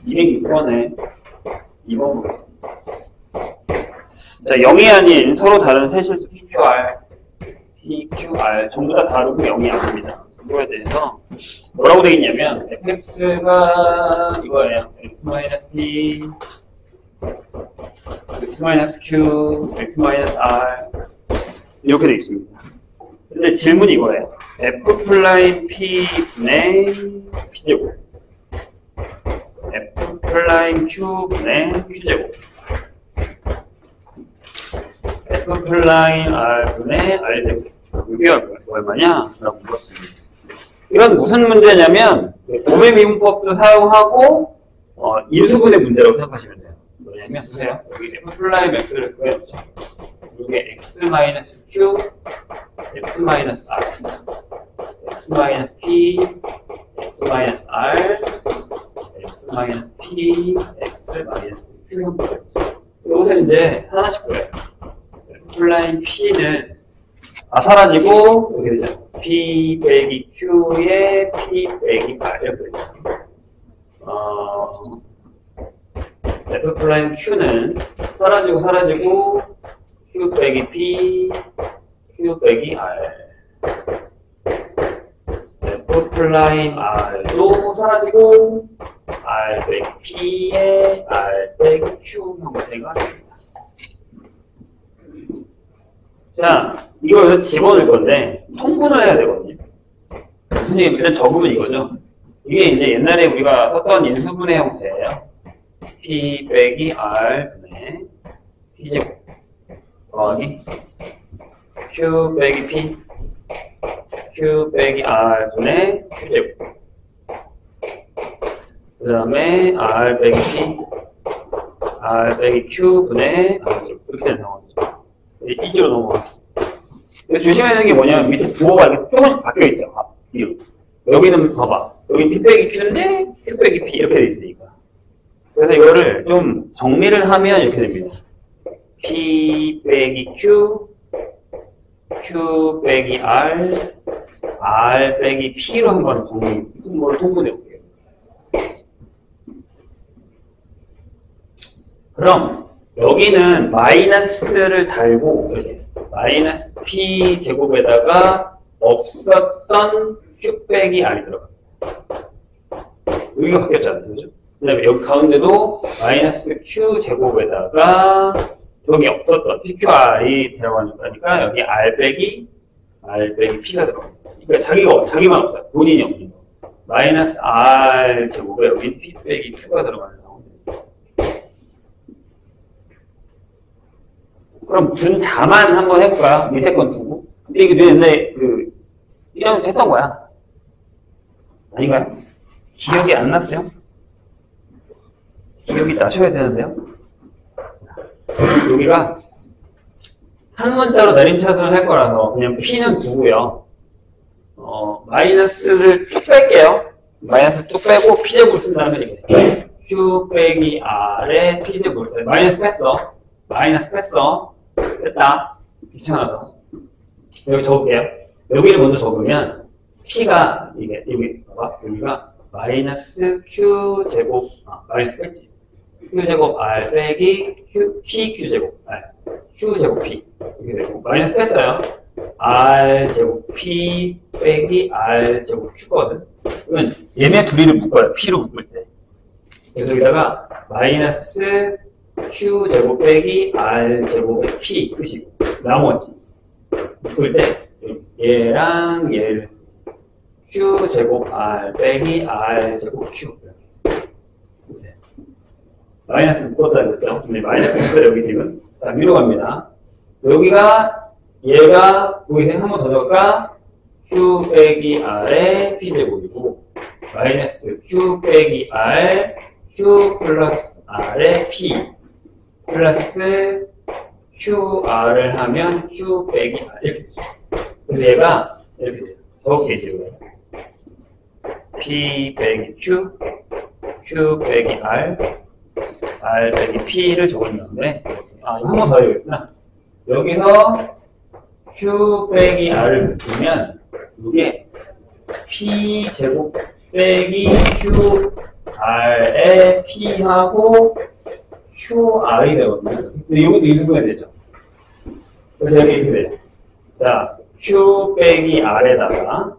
206번에 2번 보겠습니다. 자, 0이 아닌 서로 다른 세실수 PQR 전부 다 다르고 0이 아닙니다. 이거에 대해서 뭐라고 되어 있냐면 fx가 이거예요. x-p x-q x-r 이렇게 되어 있습니다. 근데 질문이 이거예요. f'P 분의 p제곱 f'Q 분의 q제곱 f'R 분의 r제곱 이게 얼마냐? 라고 물었습니다. 이건 무슨 문제냐면 도매 미분법도 사용하고 인수분해 문제라고 생각하시면 돼요. 뭐냐면 보세요. 여기 f'X를 구해보죠. 이게 x-q x-r x-p x-r x-p x-q 형태죠. 여기서 이제 하나씩 구해요. f'P는 사라지고 이렇게 되죠. P 빼기 Q에 P 빼기 R 이렇게 되죠. f'Q는 사라지고 Q 빼기 P, Q 빼기 R. f'R도 사라지고 R 빼기 P에 R 빼기 Q 형태가 됩니다. 자, 이걸 여기서 집어넣을 건데 통분을 해야 되거든요. 선생님 일단 적으면 이거죠. 이게 이제 옛날에 우리가 썼던 인수분해 형태예요. P 빼기 R 분의 P제곱 더하기 Q 빼기 P Q 빼기 R 분의 Q제곱 그 다음에 R 빼기 P R 빼기 Q 분의 R제곱 이렇게 된 상황이죠. 이쪽으로 넘어가겠습니다. 조심해야 되는 게 뭐냐면 밑에 부호가 이렇게 조금씩 바뀌어 있죠. 여기는 봐봐. 여기 P 빼기 Q인데 Q 빼기 P 이렇게 돼 있으니까. 그래서 이거를 좀 정리를 하면 이렇게 됩니다. P 빼기 Q, Q 빼기 R, R 빼기 P로 한번 통분해 볼게요. 그럼 여기는 마이너스를 달고 마이너스 P 제곱에다가 없었던 Q 빼기 R이 들어갑니다. 여기가 바뀌었잖아요. 그죠? 그 다음에 여기 가운데도 마이너스 Q 제곱에다가 여기 없었던 PQR이 들어가니까 여기 R 빼기 P가 들어갑니다. 그러니까 자기만 없어요. 본인이 없는 거. 마이너스 R 제곱에 여기 P 빼기 Q가 들어가는 상황입니다. 그럼 분자만 한번 해볼까요? 밑에 건 두고. 근데 이게 옛날에 이런 했던 거야. 아닌가요? 기억이 안 났어요? 기억이 나셔야 되는데요. 여기가 한 문자로 내림차순을 할 거라서 그냥 P는 두고요. 마이너스를 쭉 뺄게요. 마이너스 쭉 빼고 P제곱을 쓴 다음에 이렇게 Q 빼기 R에 P제곱을 써요. 마이너스 뺐어. 뺐다. 귀찮아서. 여기 적을게요. 여기를 먼저 적으면 P가 여기 봐봐. 여기가 마이너스 Q 제곱 마이너스 뺐지. Q 제곱 R 빼기 P Q 제곱 R Q 제곱 P 이렇게 되고 마이너스 뺐어요. R 제곱 P 빼기 R 제곱 Q거든. 그러면 얘네 둘이를 묶어요. P로 묶을 때. 그래서 여기다가 마이너스 Q 제곱 빼기 R 제곱의 P 쓰시고 나머지 묶을 때 얘랑 얘를 Q 제곱 R 빼기 R 제곱 Q 마이너스 묶었다 그랬죠? 근데 마이너스 묶었다 여기 지금 자 위로 갑니다. 여기가 얘가 여기 한번 더 적을까? Q 빼기 R의 P제곱이고 마이너스 Q 빼기 R Q 플러스 R의 P 플러스 QR을 하면 Q 빼기 R 이렇게 되죠. 그래서 얘가 이렇게 돼요. 저렇게 되죠. P 빼기 Q, Q 빼기 R, R 빼기 P를 적었는데 이거 한 번 더 해야겠구나. 여기서 Q 빼기 R을 묶으면 이게 P 제곱 빼기 Q R에 P하고 QR이 되거든요. 근데 이것도 인수분해 되죠. 그래서 여기 이렇게 돼요. 자, Q 빼기 R에다가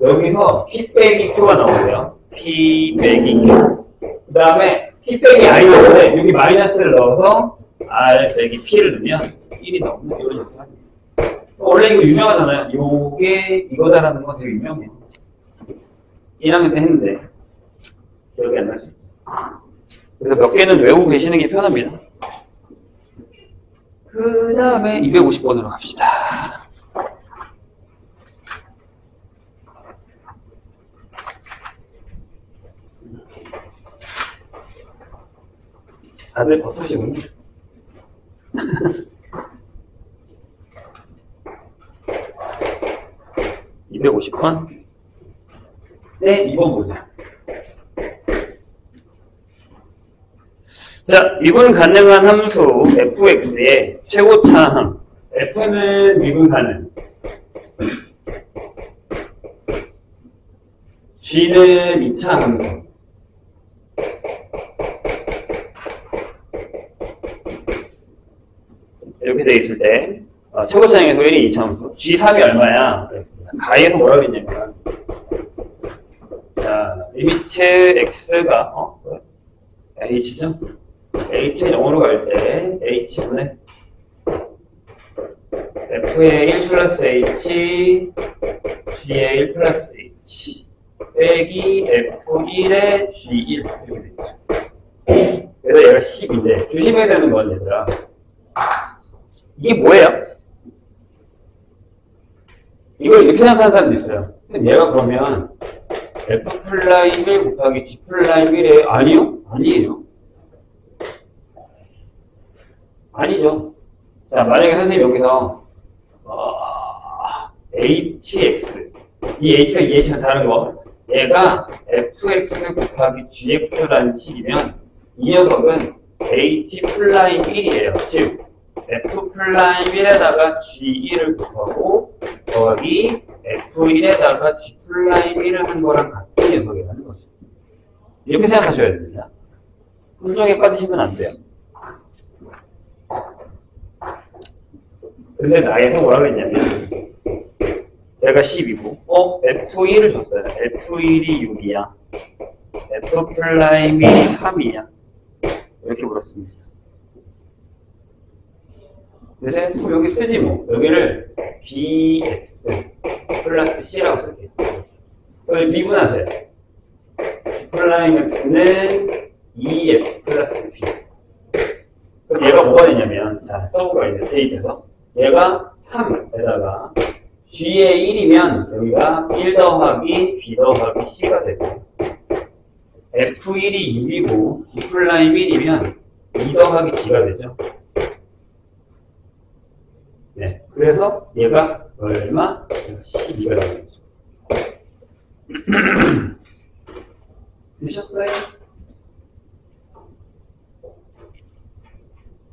여기서 P 빼기 Q가 나오고요. P 빼기 Q. 그 다음에 P 빼기 R이 나오는데 여기 마이너스를 넣어서 R 빼기 P를 넣으면 1이 나오는 이런 형태. 원래 이거 유명하잖아요. 요게 이거다라는 건 되게 유명해요. 1학년 때 했는데 기억이 안 나지. 그래서 몇 개는 외우고 계시는 게 편합니다. 그 다음에 250번으로 갑시다. 다들 버프시군요. (250번) 네, 2번 보자. 자, 미분 가능한 함수 fx의 최고차항. f는 미분 가능. g는 2차 함수. 이렇게 돼 있을 때 최고차항에서 1이 2차 함수. g3이 얼마야? 가에서 뭐라고 했냐면 자, 리미트 x가 h죠? h에 0으로 갈 때 h분의 f의 1 플러스 h g의 1 플러스 h 빼기 f1의 g1 이렇게 되죠. 그래서 얘가 10인데 조심해야 되는 건 얘들아 이게 뭐예요? 이걸 이렇게 생각하는 사람도 있어요. 얘가 그러면 f'1 곱하기 g'1에 아니요? 아니에요. 아니죠. 자, 만약에 선생님 여기서 hx 이 h가 이 h가 다른 거 얘가 fx 곱하기 gx라는 칙이면 이 녀석은 h'1이에요. 즉 f'1에다가 g1을 곱하고 더하기 f1에다가 g'1을 한 거랑 같은 녀석이라는 거죠. 이렇게 생각하셔야 됩니다. 함정에 빠지시면 안 돼요. 근데 나에서 뭐라고 했냐면 제가 12고 f1을 줬어요. f1이 6이야. f'1이 3이야. 이렇게 물었습니다. 그래서 여기 쓰지 뭐. 여기를 bx 플러스 c라고 쓸게요. 여기 미분하세요. g'x는 2x 플러스 b. 그럼 얘가 뭐가 되냐면, 자, 써보가 있는데, 대입해서. 얘가 3에다가 g의 1이면 여기가 1 더하기 b 더하기 c가 되고, f1이 6이고 g'1이면 2 더하기 b가 되죠. 네. 그래서 얘가 얼마? 12가 되는 거죠. 되셨어요?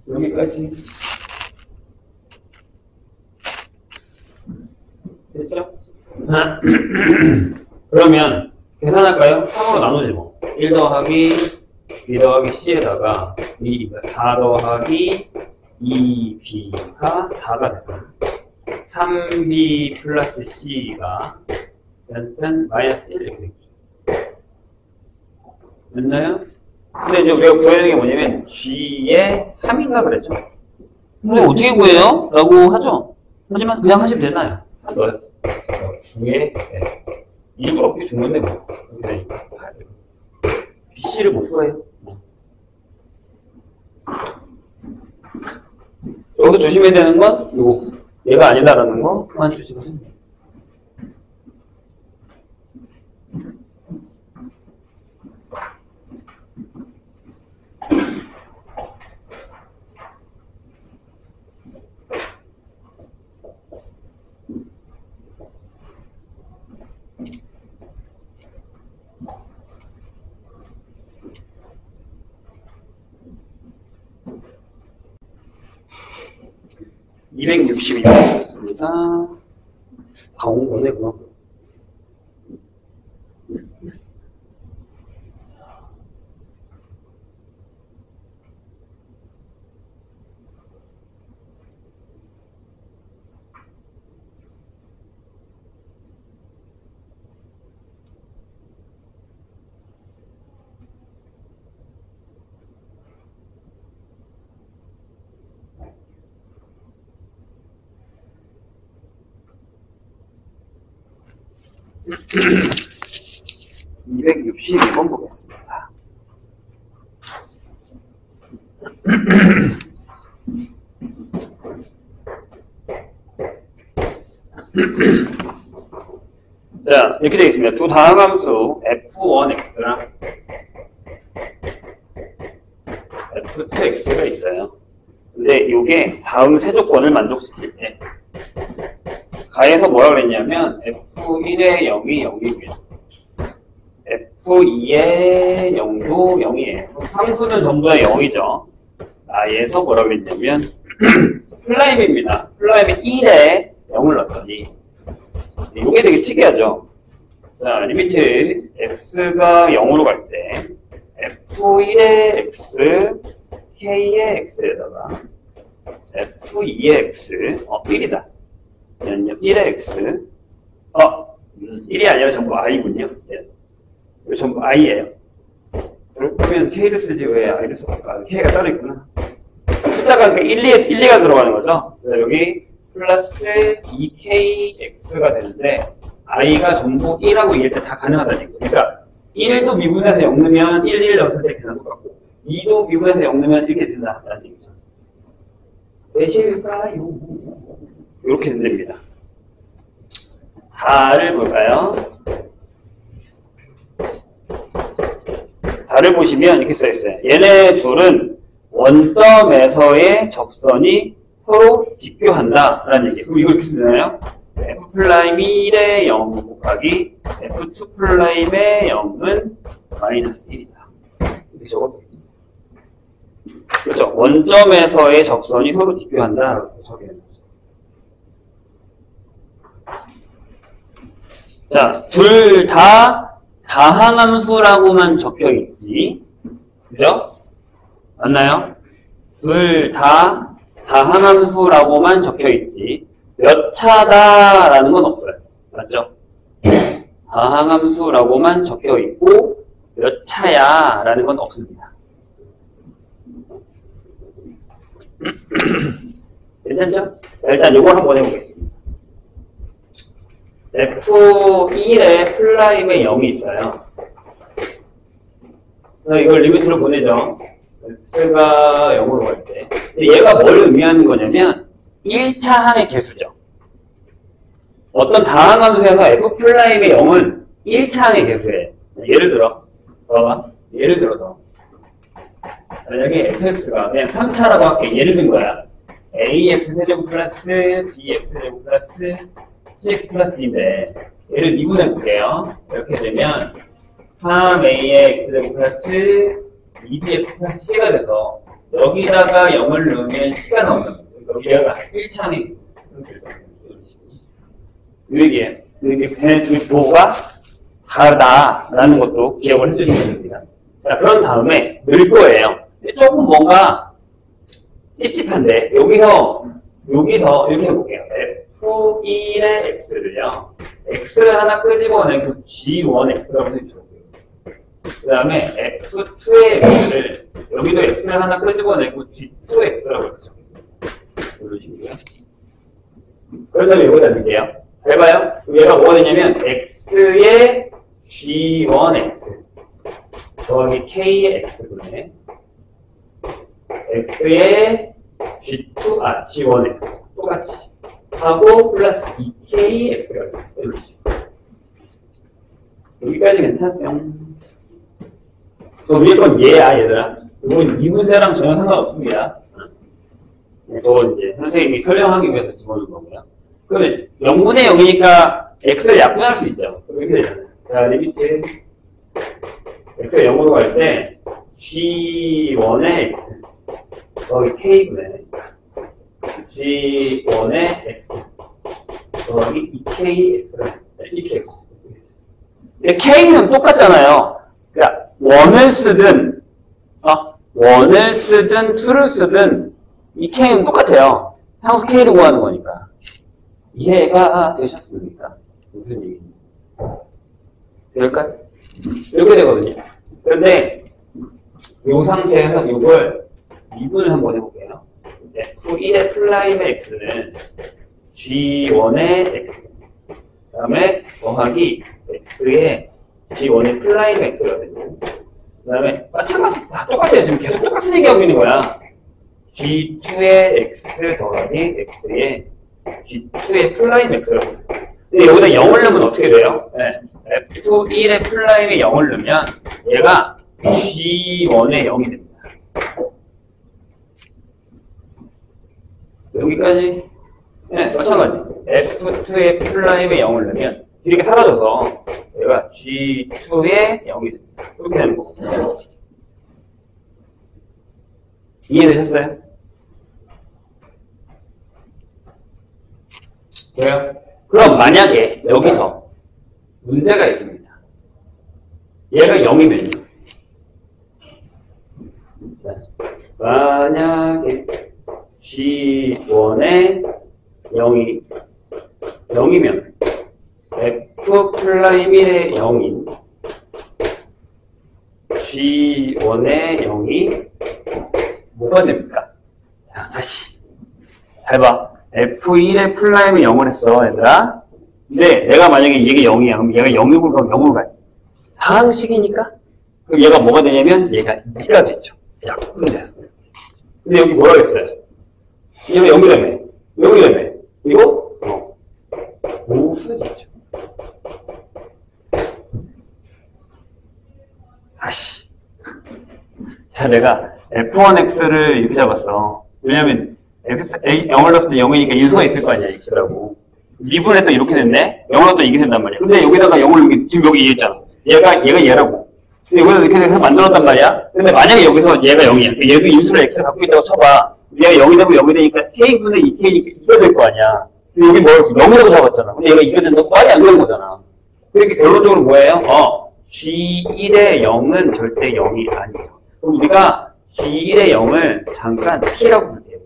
여기까지. 됐죠? 그러면 계산할까요? 3으로 나누지 뭐. 1 더하기 b 더하기 c에다가 4 더하기 2b가 4가 돼서 3b 플러스 c가 일단 마이너스 1 이렇게 생기죠. 됐나요? 근데 이제 우리가 구해야 되는 게 뭐냐면 g의 3인가 그랬죠? 근데 어떻게 구해요? 라고 하죠. 하지만 그냥 하시면 되나요? 넣어요. 2에 1도 없게 준 건데 뭐 이렇게 되니까 bc를 못 구해요. 여기서 조심해야 되는 건 요거 얘가 아니다라는 거만 주시거든요. (262번이었습니다) 다 온 거네, 그럼. 262번 보겠습니다. 자, 이렇게 되겠습니다. 두 다항함수 f1x랑 f2x가 있어요. 근데 이게 다음 세 조건을 만족시킬 때 가에서 뭐라 그랬냐면 f1의 0이 0이고요. f2의 0도 0이에요. 상수는 전부 다 0이죠. 나에서 뭐라 그랬냐면 플라임입니다. 플라임이 1에 0을 넣었더니 이게 되게 특이하죠. 자, 리미트 x가 0으로 갈 때 f1의 x, k의 x에다가 f2의 x, 1이다. 1의 x, 1이 아니라 전부 i군요. 이거 전부 i예요. 그러면 k를 쓰지 왜 i를 썼을까? k가 따로 있구나. 숫자가 1, 2가 들어가는 거죠. 그래서 여기 플러스 2kx가 되는데 i가 전부 1하고 2일 때 다 가능하다는 얘기죠. 그러니까 1도 미분해서 0 넣으면 1, 1 넣었을 때 계산 똑같고 2도 미분해서 0 넣으면 이렇게 된다는 얘기죠. 되실까요? 이렇게 된답니다. 다를 볼까요? 다를 보시면 이렇게 써있어요. 얘네 둘은 원점에서의 접선이 서로 직교한다 라는 얘기예요. 그럼 이걸 이렇게 쓰잖아요. F'이 1의 0 곱하기 F2'의 0은 마이너스 1이다. 이렇게 적어도 되죠. 그렇죠. 원점에서의 접선이 서로 직교한다 라고 적어야 되죠. 자, 둘 다 다항함수라고만 적혀 있지. 그죠? 맞나요? 둘 다 다항함수라고만 적혀 있지. 몇 차다라는 건 없어요. 맞죠? 다항함수라고만 적혀 있고 몇 차야라는 건 없습니다. 괜찮죠? 일단 이걸 한번 해보겠습니다. F1의 플라임에 0이 있어요. 그래서 이걸 리미트로 보내죠. x가 0으로 갈 때. 얘가 뭘 의미하는 거냐면 1차 항의 개수죠. 어떤 다항함수에서 F'의 0은 1차 항의 개수예요. 예를 들어, 봐봐. 예를 들어서 만약에 fx가 그냥 3차라고 할게. 예를 든 거야. ax 세제곱 플러스 bx 세제곱 플러스 cx 플러스인데 얘를 미분해 볼게요. 이렇게 되면 3a의 x제곱 플러스 2bx 플러스 c가 돼서 여기다가 0을 넣으면 c가 나온다. 그러니까 얘가 1차항이 이 얘기예요. 이렇게 배주도가 다르다라는 것도 기억을 해주시면 됩니다. 자, 그런 다음에 넣을 거예요. 조금 뭔가 찝찝한데 여기서 이렇게 해볼게요. F1의 x를요. x를 하나 끄집어내고 G1x라고 해주세요. 그 다음에 F2의 x를 여기도 x를 하나 끄집어내고 G2x라고 해주세요. 이런 식으로요. 그런 다음에 여기다 넣을게요. 잘 봐요. 얘가 뭐가 되냐면 x의 G1x 더하기 k의 x분의 x의 G1x 똑같이 하고 플러스 2kx가 돼요. 이런 식으로. 여기까지 괜찮았어요. 저 위에 건 얘야, 얘들아. 이건 이 문제랑 전혀 상관없습니다. 저건 이제 선생님이 설명하기 위해서 집어넣은 거고요. 그러면 0분의 0이니까 x를 약분할 수 있죠. 이렇게 되잖아요. 자, 리미트 x가 0으로 갈 때 g1의 x 더하기 k분의 g1의 x 더하기 2kx가 이렇게 근데 k는 똑같잖아요. 그러니까 원을 쓰든 투를 쓰든 이 k는 똑같아요. 상수 k를 구하는 거니까. 이해가 되셨습니까? 무슨 얘기인지. 될까요? 이렇게 되거든요. 그런데 이 상태에서 이걸 미분을 한번 해볼게요. F1의 플라임의 x는 G1의 x 그 다음에 더하기 x의 g1의 플라임 x거든요. 그 다음에 마찬가지 다 똑같아요. 지금 계속 똑같은 얘기하고 있는 거야. g2의 x 더하기 x의 g2의 플라임 x거든요. 근데 여기다 0을 넣으면 어떻게 돼요? 네. f1의 플라임에 0을 넣으면 얘가 g1의 0이 됩니다. 여기까지 네, 마찬가지. f2의 플라임에 0을 넣으면 이렇게 사라져서 얘가 g2의 0이 됩니다. 이렇게 되는 거고. 이해되셨어요? 왜요? 그럼 만약에 여기서 문제가 있습니다. 얘가 0이면요. 만약에 G1의 0이면 F 플라임 1의 0인 G1의 0이 뭐가 됩니까? 자, 다시. 잘 봐. F1의 플라임을 0을 했어, 얘들아. 근데 내가 만약에 얘가 0이야. 그럼 얘가 0이고 그럼 0으로 가지. 상식이니까? 그럼 얘가 뭐가 되냐면 얘가 2가 되죠. 약분돼서. 근데 여기 뭐라고 했어요? 얘가 0이라며. 0이라며. 이거? 무슨이죠. 다시. 자, 내가 F1X를 이렇게 잡았어. 왜냐면 F0을 넣었을 때 0이니까 인수가 있을 거 아니야, X라고. 미분했다 이렇게 됐네? 0을 넣었다 이게 된단 말이야. 근데 여기다가 0을 지금 여기 이해했잖아. 얘가 얘라고. 근데 여기서 이렇게 해서 만들었단 말이야. 근데 만약에 여기서 얘가 0이야. 얘도 인수를 X를 갖고 있다고 쳐봐. 얘가 0이 되고 0이 되니까 K분의 2K니까 2가 될 거 아니야. 근데 여기 뭐였어? 0이라고 잡았잖아. 근데 얘가 2가 된다고 말이 안 되는 거잖아. 그렇게 결론적으로 뭐예요? G1의 0은 절대 0이 아니죠. 그럼 우리가 G1의 0을 잠깐 T라고 볼게요.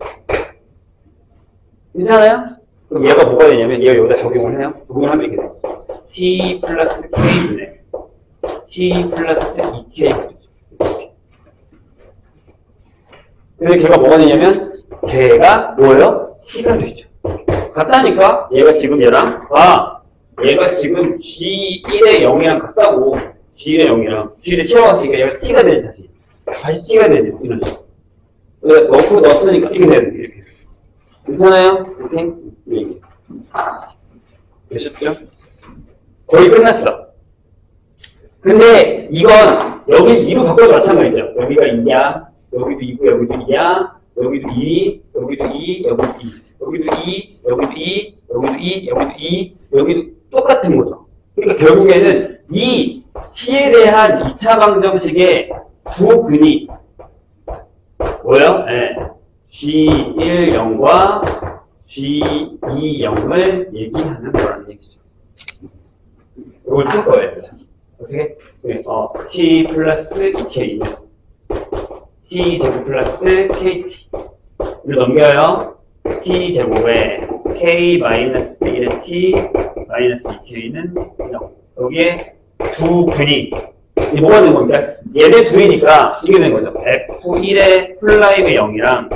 괜찮아요? 그럼 얘가 뭐가 되냐면 얘가 여기다 적용을 해요. 적용을 하면 이렇게 돼요. T 플러스 K분의 T 플러스 2K. 근데 걔가 뭐가 되냐면 걔가 뭐예요? T가 되죠. 같다니까? 얘가 지금 얘랑 얘가 지금 G1의 0이랑 같다고. G1의 0이랑 G1의 T라고 했으니까 얘가 T가 되지. 다시 T가 되지. 이런 식으로. 넣었으니까 이렇게 되는 거예요. 이렇게. 괜찮아요? 이렇게? 되셨죠? 거의 끝났어. 근데 이건 여기 2로 바꿔도 마찬가지죠. 여기가 2야. 여기도 2고 여기도 2야. 여기도 2, 여기도 2, 여기도 2. 여기도 2, 여기도 2, 여기도 2, 여기도 2, 여기도 똑같은 거죠. 그러니까 결국에는 이 T에 대한 2차 방정식의 두 근이 뭐예요? 네. G10과 G20을 얘기하는 거라는 얘기죠. 이걸 풀 거예요. 어떻게? T 플러스 2K는 T제곱 플러스 KT. 이걸 넘겨요. T제곱에 K 마이너스 1의 T 마이너스 2K는 0. 여기에 두 근이 이 뭐가 되는 겁니까? 얘네 둘이니까 이게 되는 거죠. F1의 플라임의 0이랑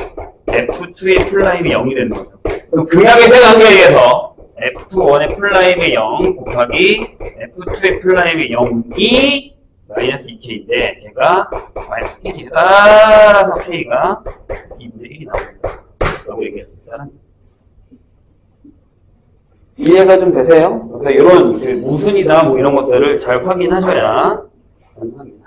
F2의 플라임의 0이 되는 거죠. 그럼 극약의 세 관계에서 F1의 플라임의 0 곱하기 F2의 플라임의 0이 마이너스 2K인데 걔가 마이너스 1이 따라서 K가 2분의 1이 나옵니다. 라고 얘기했습니다. 이해가 좀 되세요? 그래서 이런 무슨이다 뭐 이런 것들을 잘 확인하셔야 가능합니다.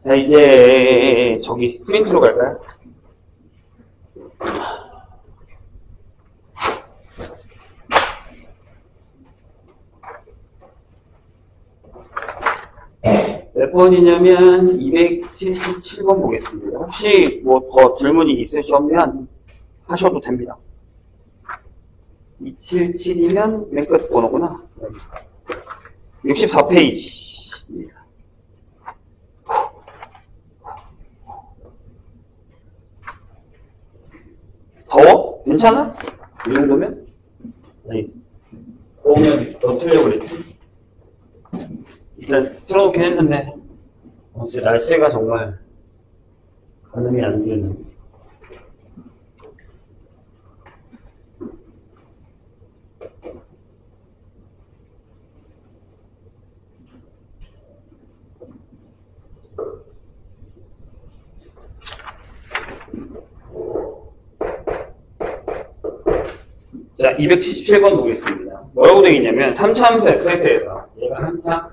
자, 이제 저기 프린트로 갈까요? 몇 번이냐면 277번 보겠습니다. 혹시 뭐 더 질문이 있으시면 하셔도 됩니다. 277이면 맨 끝 번호구나. 64페이지. 더워? 괜찮아? 이 정도면? 아니, 더우면 더 틀려고 그랬지? 일단 틀어놓긴 했는데, 어제 날씨가 정말 가늠이 안 되는. 자, 277번 보겠습니다. 뭐라고 되어 있냐면 3차 함수 fx에서 얘가 3차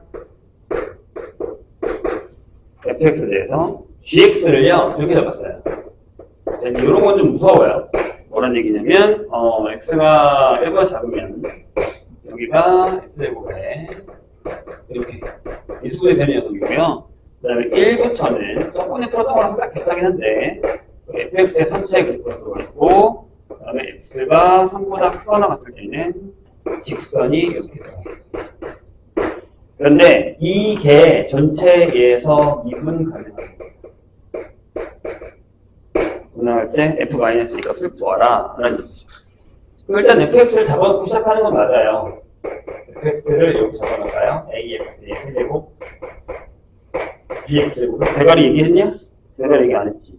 fx에 대해서 gx를요 이렇게 잡았어요. 자, 이런 건 좀 무서워요. 뭐란 얘기냐면 x가 1보다 작으면 여기가 x제곱에 이렇게 인수분해 되는 녀석이고요. 그 다음에 1부터는 저번에 풀었던 거랑 살짝 비슷하긴 한데 fx의 3차의 그래프가 들어있고 그 다음에 x가 3보다 크거나 같을 때는 직선이 이렇게 들어가요. 그런데 이 개 전체에서 미분 가능합니다. 분할할 때 f-의 값을 구하라 라는 얘기죠. 그럼 일단 fx를 잡아놓고 시작하는 건 맞아요. fx를 여기 잡아놓을까요? ax의 세제곱 bx제곱. 대가리 얘기했냐? 대가리 얘기 안 했지.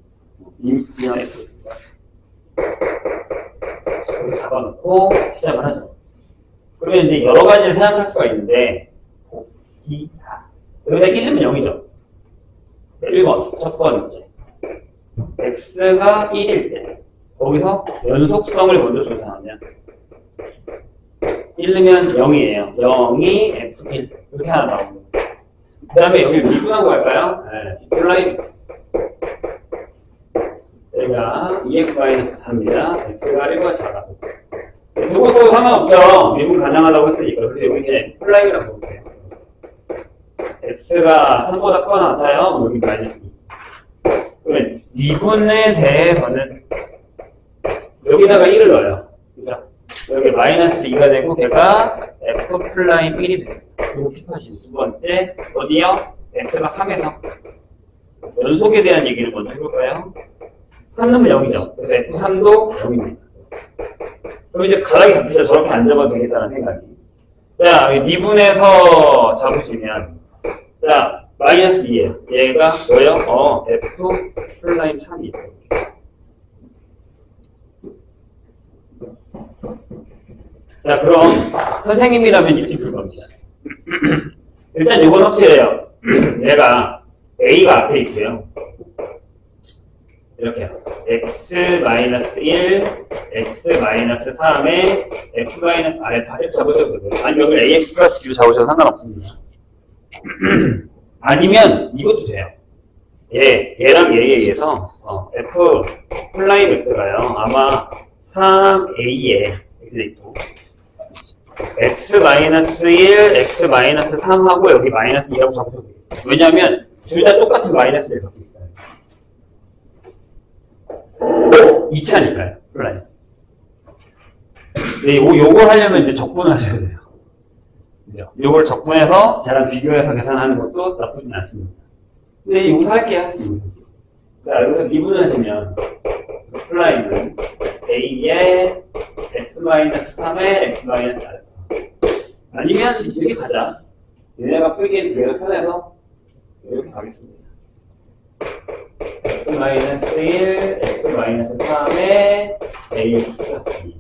그냥 f 여기 잡아놓고 시작을 하죠. 그러면 이제 여러 가지를 생각할 수가 있는데 곱시다. 여기다 1이면 0이죠. 1번 첫 번째 x가 1일 때 거기서 연속성을 먼저 조사하면 1이면 0이에요. 0이 f1 이렇게 하나 나옵니다. 그 다음에 여기 미분하고 갈까요? 네, 플라이 여기가 2x-4입니다. x가 1보다 작아도 두 번 써도 상관없죠. 미분 가능하다고 했으니까. 그래서 여기는 플라이라고 볼게요. x가 3보다 크거나 같아요. 여기 마이너스 2. 그러면 미분에 대해서는 여기다가 1을 넣어요. 그죠? 여기 마이너스 2가 되고 걔가 f'1이 돼요. 그리고 킵하시고 두 번째 어디요? x가 3에서 연속에 대한 얘기를 먼저 해볼까요? 3는 0이죠. 그래서 f3도 0입니다. 그럼 이제 가닥이 잡히죠. 저렇게 안 잡아도 되겠다는 생각이. 자, 미분해서 잡으시면 자, 마이너스 2예요. 얘가 뭐예요? f'3이에요. 자, 그럼 선생님이라면 이렇게 풀 겁니다. 일단 이건 확실해요. 얘가 a가 앞에 있고요. 이렇게요. x-1, x-3에 x-알파 이렇게 잡으셔도 돼요. 아니 여기 ax 플러스 b 잡으셔도 상관없습니다. 아니면 이것도 돼요. 얘랑 얘에 의해서 f'x가요. 아마 3a에 이렇게 돼 있고 x-1, x-3하고 여기 마이너스 2라고 잡으셔도 돼요. 왜냐하면 둘 다 똑같은 마이너스를 갖고 있어요. 2차니까요. 플라이. 네, 요걸 하려면 이제 적분을 하셔야 돼요. 그죠? 요걸 적분해서 쟤랑 비교해서 계산하는 것도 나쁘진 않습니다. 근데 여기서 할게요. 자, 여기서 미분을 하시면 플라이는 a의 x-3에 x-알파. 아니면 이렇게 가자. 얘네가 풀기엔 되게 편해서 이렇게 가겠습니다. x-1, x-3에 ax 플러스 b.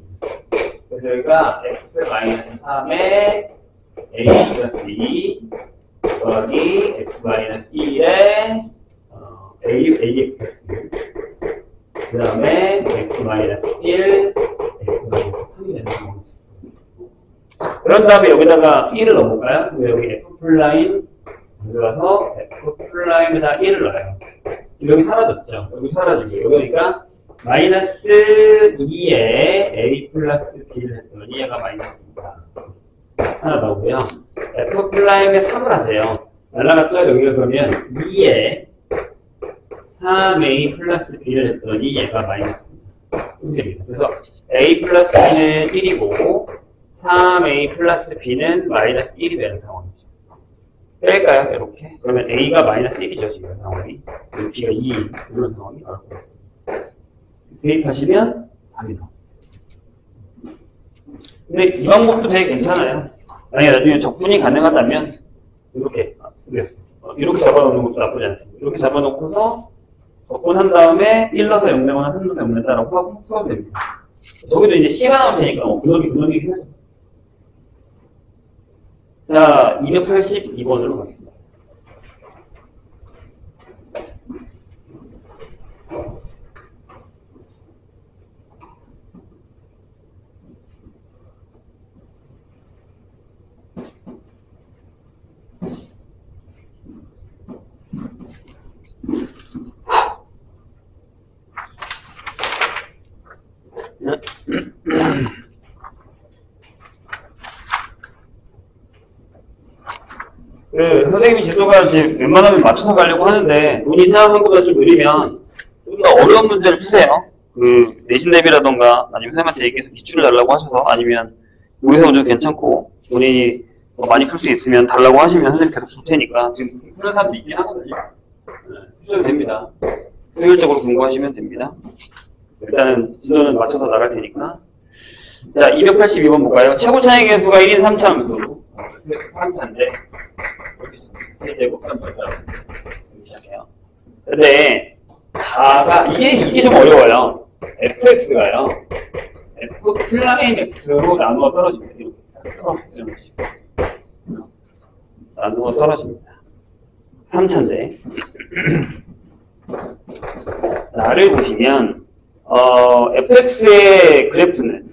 그래서 여기가 x-3에 ax 플러스 b 더하기 x-1에 ax 플러스 b. 그 다음에 x-1, x-3이 되는 거죠. 그런 다음에 여기다가 1을 넣어볼까요? 여기 f' 들어가서 f''에다 1을 넣어요. 여기 사라졌죠? 여기 사라지고 여기가 마이너스 2에 a 플러스 b를 했더니 얘가 마이너스 2가 하나 나오고요. f''에 3을 하세요. 날라갔죠? 여기가 그러면 2에 3a 플러스 b를 했더니 얘가 마이너스 2입니다. 그래서 a 플러스 b는 1이고 3a 플러스 b는 마이너스 1이 되는 상황이죠. 뺄까요? 이렇게. 그러면 a가 마이너스 1이죠, 지금 상황이. b가 2, 이런 상황이 나올 것 같습니다. 대입하시면 답이다. 근데 이 방법도 되게 괜찮아요. 만약에 나중에 적분이 가능하다면 이렇게 이렇게 잡아놓는 것도 나쁘지 않습니다. 이렇게 잡아놓고서 적분한 다음에 1 넣어서 0 내거나 3 넣어서 0 낸다라고 하고 써도 됩니다. 저기도 이제 C가 나올 테니까 구석이 해야죠. 자, 282번으로 가겠습니다. 선생님이 지도가 이제 웬만하면 맞춰서 가려고 하는데, 본인이 생각한 것보다 좀 느리면, 좀 더 어려운 문제를 푸세요. 내신 대비라던가, 아니면 선생님한테 얘기해서 기출을 달라고 하셔서, 아니면, 여기서 먼저 괜찮고, 본인이 많이 풀 수 있으면 달라고 하시면 선생님 계속 볼 테니까, 지금 푸는 사람도 있긴 하거든요. 푸셔도 됩니다. 효율적으로 공부하시면 됩니다. 일단은 진도는 맞춰서 나갈 테니까. 자, 282번 볼까요? 최고 차이 계수가 1인 3차함수. 3차인데, 이렇게 세제곱 3차라고 시작해요. 근데, 이게 좀 어려워요. fx가요. f 플라인 x로 나누어 떨어집니다. 이렇게. 나누어 떨어집니다. 3차인데. 나를 보시면, fx의 그래프는,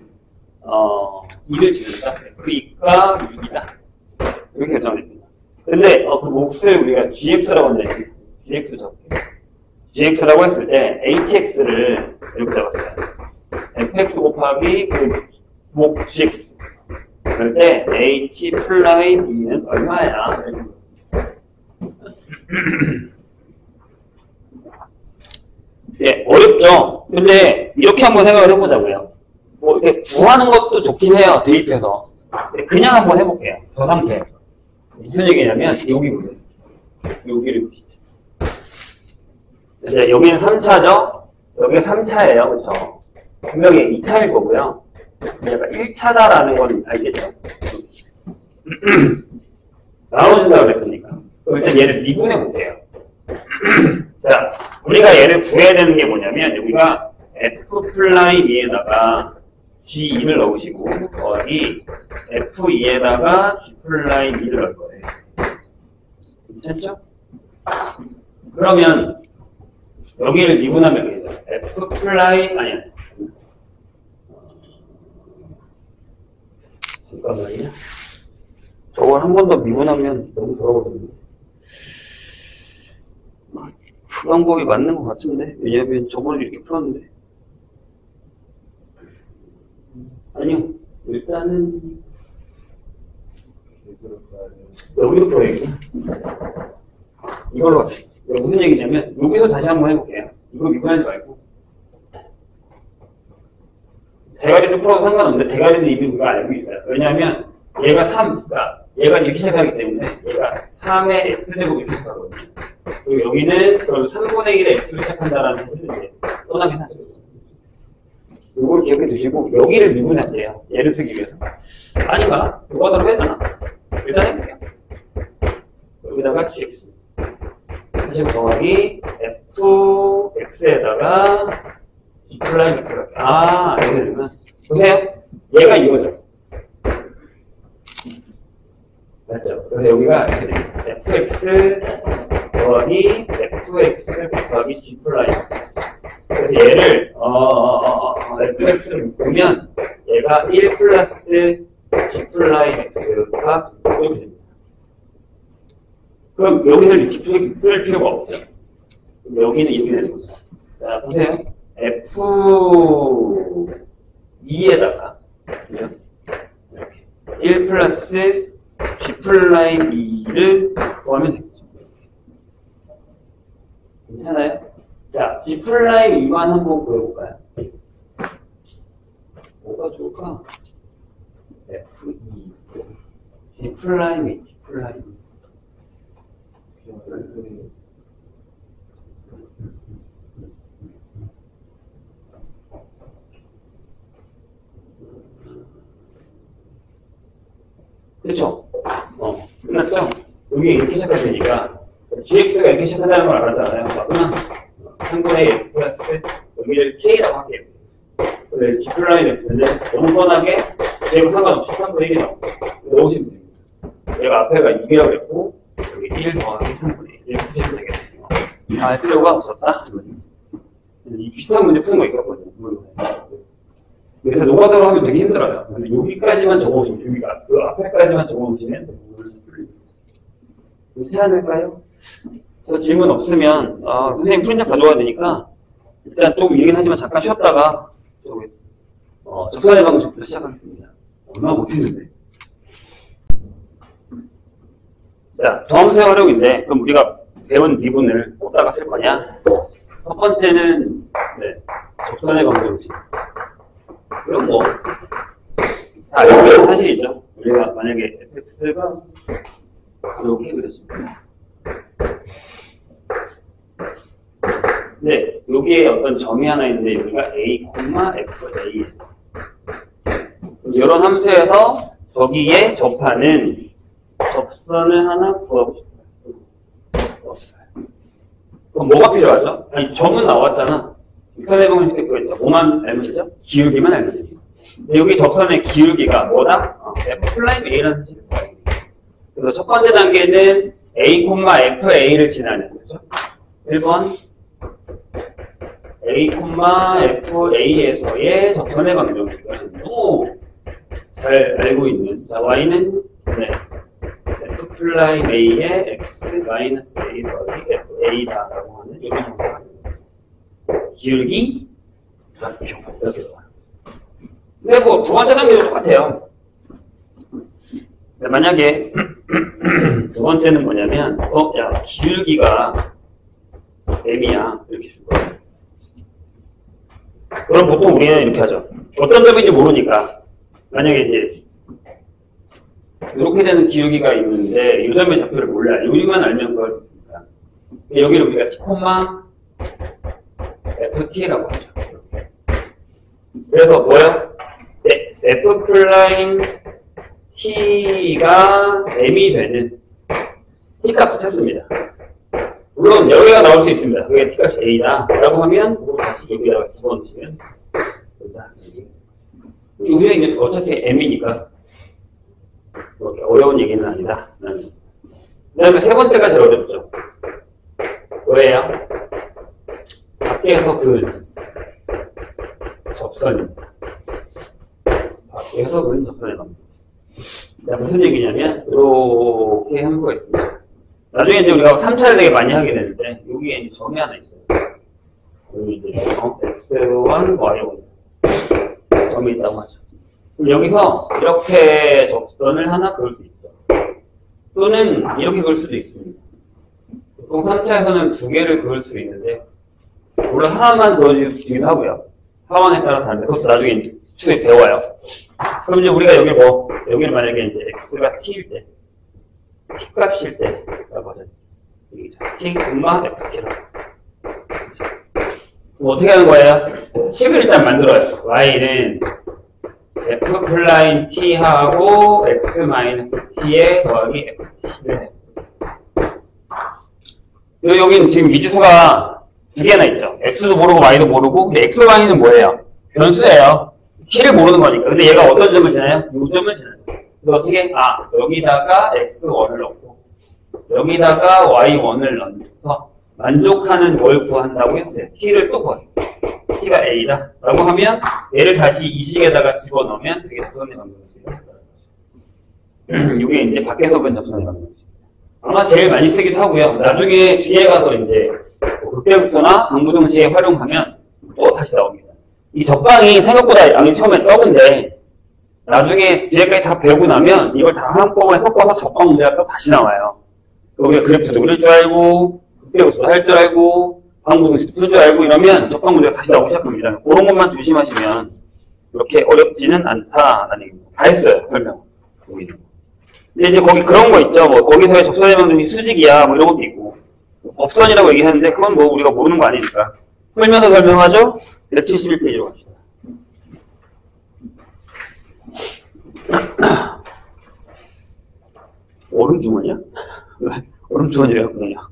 2를 지른다. f2가 6이다. 이렇게 결정됩니다. 근데, 그 몫을 우리가 gx라고 하는데, gx 적을게요. gx라고 했을 때, hx를 이렇게 잡았어요. fx 곱하기 목 gx. 그럴 때, h 플라인 2는 얼마야? 예, 어렵죠? 근데, 이렇게 한번 생각을 해보자고요. 뭐, 이렇게 구하는 것도 좋긴 해요, 대입해서. 그냥 한번 해볼게요. 저 상태에서. 무슨 얘기냐면, 여기를 보시죠. 이제 여기는 3차죠? 여기가 3차예요, 그쵸? 분명히 2차일 거고요. 얘가 1차다라는 건 알겠죠? 나눠준다고 그랬으니까. 그럼 일단 얘를 미분해 볼게요. 자, 우리가 얘를 구해야 되는 게 뭐냐면, 여기가 F'2에다가 G2를 넣으시고, 거기 F2에다가 G'2를 넣을 거예요. 괜찮죠? 그러면, 여기를 미분하면 되죠. F', 아니야. 잠깐만요. 저걸 한 번 더 미분하면 너무 더러거든요. 그 방법이 맞는 것 같은데? 왜냐면 저번에 이렇게 풀었는데. 아니요. 일단은 여기로 풀어야겠네. 이걸로 합시다. 무슨 얘기냐면 여기서 다시 한번 해볼게요. 이거 미분하지 말고. 대가리를 풀어도 상관없는데 대가리는 이미 우리가 알고 있어요. 왜냐하면 얘가 3, 그러니까 얘가 이렇게 시작하기 때문에 얘가 3의 x제곱 이렇게 시작하거든요. 그리고 여기는 그럼 3분의 1의 x로 시작한다라는 뜻을 이제 떠나긴 하죠. 이걸 기억해 두시고 여기를 미분할게요. 얘를 쓰기 위해서. 아닌가? 이거대로 해야 되나? 일단 해볼게요. 여기다가 gx 사실 더하기 fx에다가 g 플라인 x가 이렇게 되면 보세요. 얘가 이거죠. 맞죠? 그래서 여기가 이렇게 됩니다. fx 더하기 fx 곱하기 g 플라인. 그래서 얘를 fx를 보면 얘가 1 플러스 g 플라인 x가 이렇게 됩니다. 그럼 여기서 이렇게 풀 필요가 없죠. 여기는 이렇게 되는 거죠. 자, 보세요. F2에다가 이렇게 1 플러스 G 플라인 2를 구하면 되겠죠. 괜찮아요? 자, G 플라인 2만 한번 구해볼까요? 뭐가 좋을까? F2 G 플라인 2, G 플라인 2. 그쵸? 끝났죠? 여기 이렇게 시작할 테니까 gx가 이렇게 시작한다는 걸 알았잖아요. 그러면 3분의 x 플러스 여기를 k라고 할게요. 그래, g 플라인 x는 너무 뻔하게 제곱 상관없이 3분의 1이 나오고 넣으시면 됩니다. 얘가 앞에가 6이라고 했고 여기 1 더하기 3분의 1 이렇게 푸시면 되겠네요. 알 필요가 없었다. 이 비슷한 문제 푸는 거 있었거든요. 그래서 노가다로 하면 되게 힘들어요. 근데 여기까지만 적어오시면, 여기가, 그 앞에까지만 적어오시면 그렇지 않을까요? 그래서 질문 없으면, 선생님 프린트 가져와야 되니까, 일단 좀 일긴 하지만 잠깐 쉬었다가, 접선의 방법부터 시작하겠습니다. 얼마나 못했는데. 자, 도함수의 활용인데, 그럼 우리가 배운 미분을 어디다가 쓸 거냐? 첫 번째는, 접선의 방법이지. 그럼 뭐, 다 알고 있는 사실이죠. 우리가 만약에 fx가 이렇게 그려집니다. 네, 여기에 어떤 점이 하나 있는데, 여기가 a, f, a. 이런 함수에서 저기에 접하는 접선을 하나 구하고 싶어요. 그럼 뭐가 필요하죠? 아니, 점은 나왔잖아. 선해보면 이렇게 그랬죠. 뭐만 알면 되죠? 기울기만 알면 되죠. 여기 접선의 기울기가 뭐다? f' a라는 뜻이 있어요. 그래서 첫 번째 단계는 a, FA를 지나는 거죠. 1번 a, FA에서의 접선의 방정. 너무 잘 알고 있는. 자, y는 F'A의 x A 더하기 FA다라고 하는 이런 정도가 기울기 좌표 이렇게 나와요. 근데 뭐 두 번째 단계도 똑같아요. 만약에 두 번째는 뭐냐면 야 기울기가 m이야 이렇게 줄 거예요. 그럼 보통 우리는 이렇게 하죠. 어떤 점인지 모르니까 만약에 이제 이렇게 되는 기울기가 있는데 이 점의 좌표를 몰라요. 여기만 알면 그걸 있습니다. 여기를 우리가 t, ft라고 하죠. 그래서 뭐요? f 플라잉 t가 m이 되는 t 값을 찾습니다. 물론 여기가 나올 수 있습니다. 그게 t 값이 a다 라고 하면 다시 여기다가 집어넣으시면 됩니다. 우리가 이제 어차피 m이니까 그렇게 어려운 얘기는 아니다. 그 다음에 세 번째가 제일 어렵죠. 뭐예요? 밖에서 그 접선입니다. 밖에서 그 접선의 방법. 무슨 얘기냐면 이렇게 함수가 있습니다. 나중에 이제 우리가 3차를 되게 많이 하게 되는데 여기에 이제 점이 하나 있어요. 여기 이제 x1, y1 점이 있다고 하죠. 그럼 여기서 이렇게 접선을 하나 그을 수 있죠. 또는 이렇게 그을 수도 있습니다. 보통 3차에서는 두 개를 그을 수 있는데 물론 하나만 그어주기도 하고요. 상황에 따라 다른데 그것도 나중에 이제 추후에 배워요. 그럼 이제 우리가 여기를 만약에 이제 x가 t일 때, t 값일 때라고 하죠. t, ft라고. 뭐 어떻게 하는 거예요? 식을 일단 만들어요. y는 f 플라인 t하고 x 마이너스 t에 더하기 ft를 해요. 여기는 지금 미지수가 두 개나 있죠. x도 모르고 y도 모르고, 근데 x, y는 뭐예요? 변수예요. t를 모르는 거니까. 근데 얘가 어떤 점을 지나요? 요 점을 지나요. 그래서 어떻게? 여기다가 x1을 넣고, 여기다가 y1을 넣어서 만족하는 뭘 구한다고요? 네, t를 또 구해요. t가 a다. 라고 하면 얘를 다시 이 식에다가 집어넣으면 그게 접선의 방정식이에요. 이게 이제 밖에서 근 접선의 방정식. 아마 제일 많이 쓰기도 하고요. 나중에 뒤에 가서 이제 극대극소나 방부동식에 활용하면 또 다시 나옵니다. 이 적방이 생각보다 양이 처음에 적은데 나중에 뒤에까지 다 배우고 나면 이걸 다 한꺼번에 섞어서 적방 문제가 또 다시 나와요. 우리가 그래프도 그릴 줄 알고 극대극소도 할 줄 알고 방부동식도 풀 줄 알고 이러면 적방 문제가 다시 나오기 시작합니다. 그런 것만 조심하시면 이렇게 어렵지는 않다라는 얘기입니다. 다 했어요, 설명. 근데 이제 거기 그런 거 있죠. 뭐 거기서의 접선의 방정식이 수직이야, 뭐 이런 것도 있고 법선이라고 얘기하는데 그건 뭐 우리가 모르는 거 아니니까 풀면서 설명하죠. 171페이지로 갑시다. 얼음 주머니야? 얼음 주머니 왜 갖고 다녀?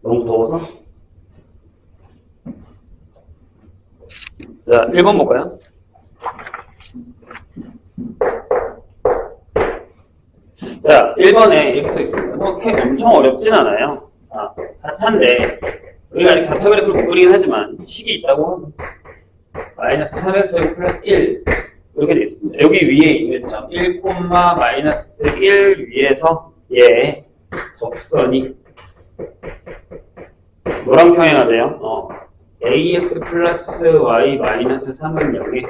너무 더워서? 자, 1번 볼까요? 자, 1번에 이렇게 써 있습니다. 뭐, 그렇게 엄청 어렵진 않아요. 4차인데, 우리가 아직 4차 그래프를 못 그리긴 하지만, 식이 있다고 하고, 마이너스 3x 플러스 1. 이렇게 되어 있습니다. 여기 위에 있는 점, 1, 마이너스 1 위에서, 얘, 접선이, 뭐랑 평행하대요? ax 플러스 y 마이너스 3은 0에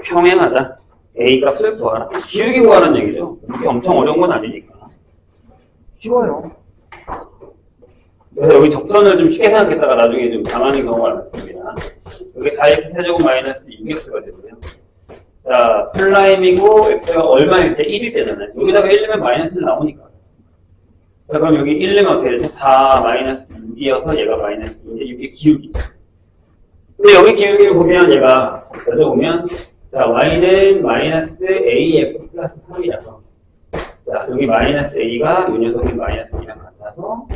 평행하다. a 값을 구하라. 기울기 구하는 얘기죠. 이게 엄청 어려운 건 아니니까. 쉬워요. 그래서 여기 접선을 좀 쉽게 생각했다가 나중에 좀 당하는 경우가 많습니다. 여기 4x 세제곱 마이너스 6x가 되고요. 자, 플라임이고 x가 얼마일 때? 1일 때잖아요. 여기다가 1이면 마이너스는 나오니까. 자, 그럼 여기 1이면 어떻게 되죠? 4 마이너스 6이어서 얘가 마이너스 2인데 이게 기울기죠. 근데 여기 기울기를 보면 얘가 가져오면 자, y는 마이너스 ax 플러스 3이라서 자, 여기 마이너스 a가 이 녀석이 마이너스 2랑 같아서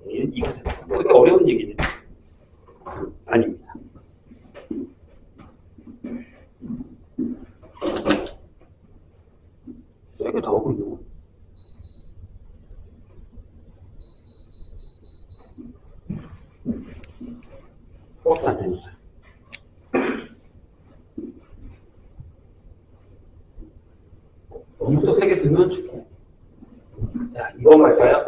a는 2가 된다. 뭐 이렇게 어려운 얘기는 아닙니다. 되게 더워 보이네. 버스 안 됩니다. 너무 또 세게 들면 죽고. 자, 이거 갈까요?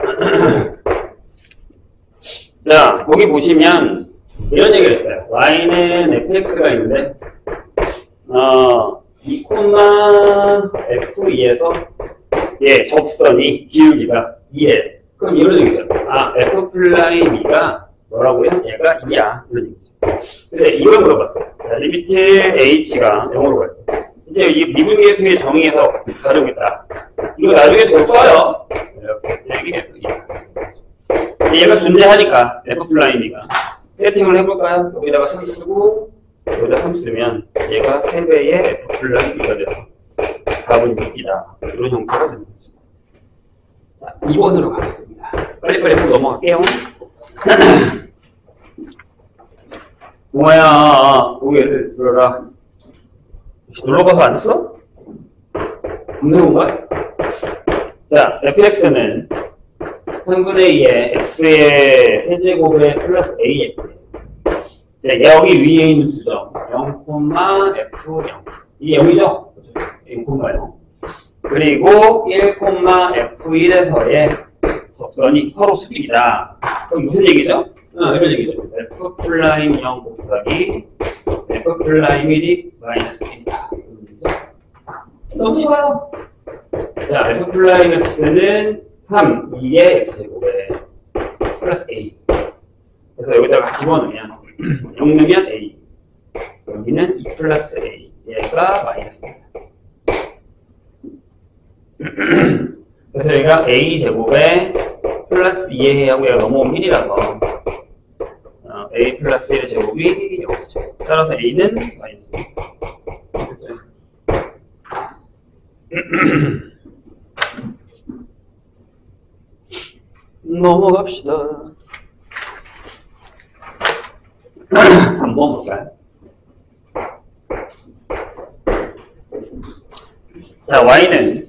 자, 거기 보시면 이런 얘기를 했어요. y는 fx가 있는데 2,f2에서 예, 접선이 기울기가 2에 그럼 이런 얘기죠. f'2가 뭐라고요? 얘가 2야. 이런 얘기죠. 근데 이걸 물어봤어요. 자, 리미트 h가 0으로 갈 때. 이제 이 미분계수의 정의에서 가져오겠다. 이거 나중에 더 써요. 이렇게 얘가 존재하니까 f'2가 세팅을 해볼까요? 여기다가 3 쓰고 여기다 3 쓰면 얘가 3배의 f'2가 돼서 답은 6이다. 이런 형태가 됩니다. 자, 2번으로 가겠습니다. 빨리빨리 넘어갈게요. 동아야, 고개를 들어라. 놀러가서 안 했어? 없는 건가? 자, fx는 3분의 2의 x의 세제곱에 플러스 ax. 자, 여기 위에 있는 수점 0,f0. 이게 0이죠? 0,0. 그리고 1,f1에서의 접선이 서로 수직이다. 그럼 무슨 얘기죠? 이런 얘기죠. f'0 곱하기 f'1이 마이너스 1이다. 너무 쉬워요. 자, f'(x는 3, 2의 x제곱에 플러스 a. 그래서 여기다가 집어넣으면 0 넣으면 a. 여기는 2 플러스 a. 얘가 마이너스 1이다. 그래서 여기가 a제곱에 플러스 2의 하고 얘가 넘어온 1이라서 a 플러스 1의 제곱이 0이죠. 따라서 a는 마이너스 1. 넘어갑시다. 3번 볼까요? 자, y는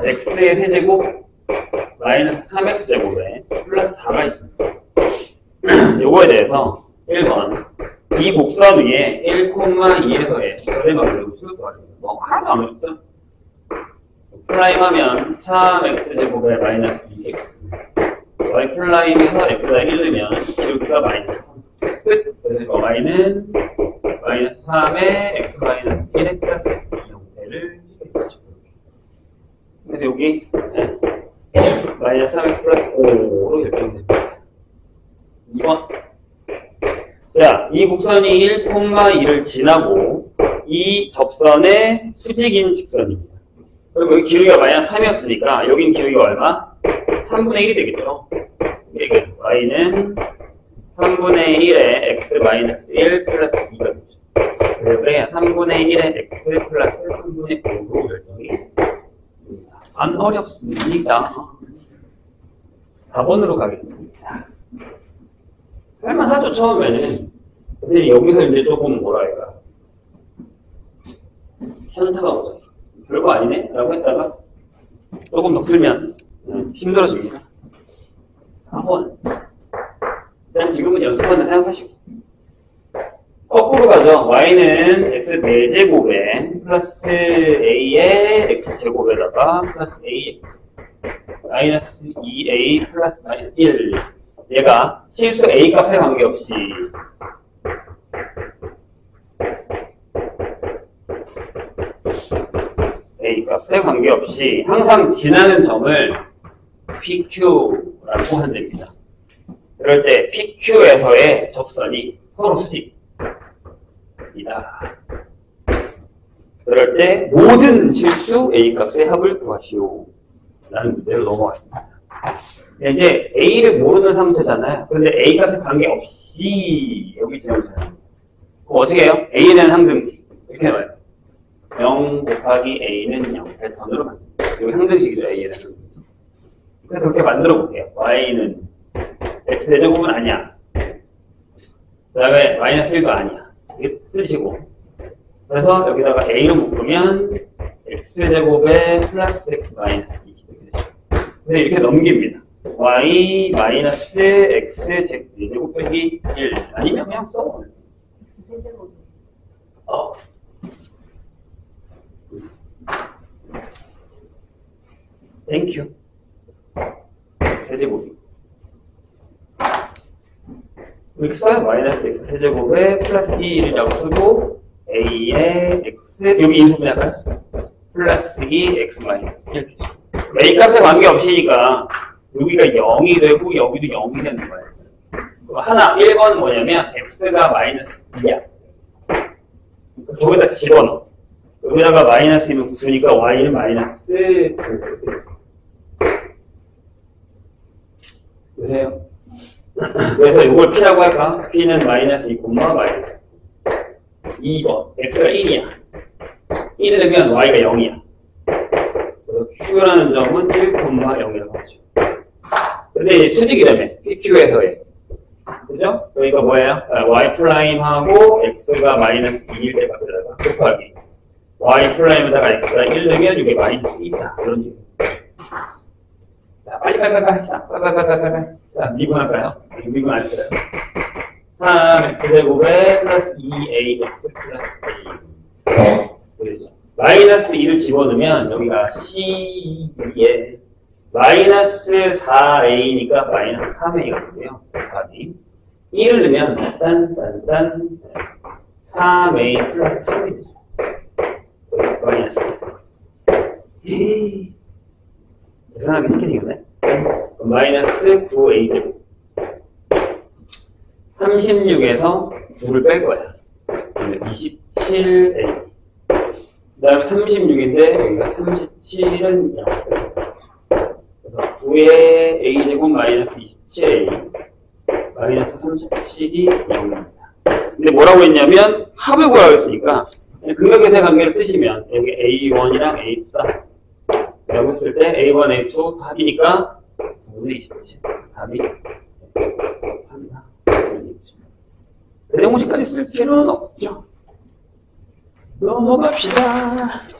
x의 세제곱 마이너스 3x제곱에 플러스 4가 있습니다. 요거에 대해서 1번 이 곡선 위에 1,2에서의 절대값을 수급하겠습니다. 뭐 하나도 안 어렵죠? 플라임 하면 3x제곱에 마이너스 2x y 플라임에서 x가 1 넣으면 기울기가 마이너스 3 끝! 그래서 y는 마이너스 3에 x 마이너스 1의 플러스 2 형태를 이렇게 그래서 여기 마이너스 3x 플러스 5로 결정됩니다. 2번 자, 이 곡선이 1,2를 지나고 이 접선의 수직인 직선입니다. 그리고 여기 기울기가 마이너스 3이었으니까 여긴 기울기가 얼마? 3분의 1이 되겠죠. 이게 y는 3분의 1의 x 마이너스 1 플러스 2가 되죠. 그래서 3분의 1의 x 플러스 3분의 9로 결정이 안 어렵습니다. 4번으로 가겠습니다. 할만하죠, 처음에는. 근데 여기서 이제 조금 뭐랄까. 현타가 오죠. 별거 아니네? 라고 했다가 조금 더 풀면 힘들어집니다. 4번. 일단 지금은 연습한다 생각하시고. 거꾸로 가죠. y는 x 4제곱에 플러스 a의 x제곱에다가 플러스 ax 마이너스 2a 플러스 마이너스 1. 얘가 실수 a 값에 관계없이 a 값에 관계없이 항상 지나는 점을 PQ라고 한답니다. 그럴 때 PQ에서의 접선이 서로 수직이다. 그럴 때 모든 실수 a 값의 합을 구하시오. 라는 문제로 넘어갔습니다. 이제 a를 모르는 상태잖아요. 그런데 a 값에 관계없이 여기 지나오잖아요. 그럼 어떻게 해요? a는 항등식. 이렇게 해봐요. 0 곱하기 a는 0 패턴으로 만듭니다. 여기 항등식이죠. a는 항등식. 그래서 그렇게 만들어 볼게요. y는 x 대제곱은 아니야. 그 다음에 마이너스 1도 아니야. 이게 쓰시고. 그래서 여기다가 a로 묶으면 x제곱에 플러스 x 마이너스 2 이렇게 되죠. 그래서 이렇게 넘깁니다. y 마이너스 x 제곱 빼기 1 아니면 그냥 써. 땡큐. 세제곱이. 이렇게 써요. 마이너스 x 세제곱에 플러스 2라고 쓰고 a의 x 여기 인수분해할까요? 플러스 2 x 마이너스 1 이렇게. a 값에 관계없이니까 여기가 0이 되고 여기도 0이 되는 거예요. 하나 1번은 뭐냐면 x가 마이너스 2야. 저기다 집어넣어. 여기다가 마이너스 2면 9니까 y는 마이너스 9. 보세요. 그래서 이걸 p라고 할까? p는 마이너스 2, 마이너스 2번. x가 1이야. 1이 되면 y가 0이야. 그래서 q라는 점은 1, 0이라고 하죠. 근데 이제 수직이라며. pq에서의. 그죠? 그러니까 뭐예요? y 프라임하고 x가 마이너스 2일 때 밖에다가 곱하기. y 프라임에다가 x가 1 되면 이게 마이너스 2다. 그런 얘기. 자, 빨리. 자, 미분할까요? 미분 안 했어요. 3x제곱에 플러스 2ax 플러스 a. 그렇죠. 마이너스 2를 집어넣으면 여기가 c에 마이너스 4a니까 마이너스 3a가 되고요. 곱하기 1을 넣으면 딴 3a 플러스 3이 되죠. 마이너스. 계산하기 이렇게 되겠네. 마이너스 9a제곱 36에서 9를 뺄 거야. 27a. 그 다음에 36인데 여기가 37은 0. 그래서 9의 a제곱 마이너스 27a 마이너스 37이 0입니다. 근데 뭐라고 했냐면 합을 구하라고 했으니까 근각계세 관계를 쓰시면 여기 a1이랑 a2 라고 했을 때 a1, a2 합이니까 9분의 27 답이 3이다. 대정공식까지 쓸 필요는 없죠. 넘어갑시다.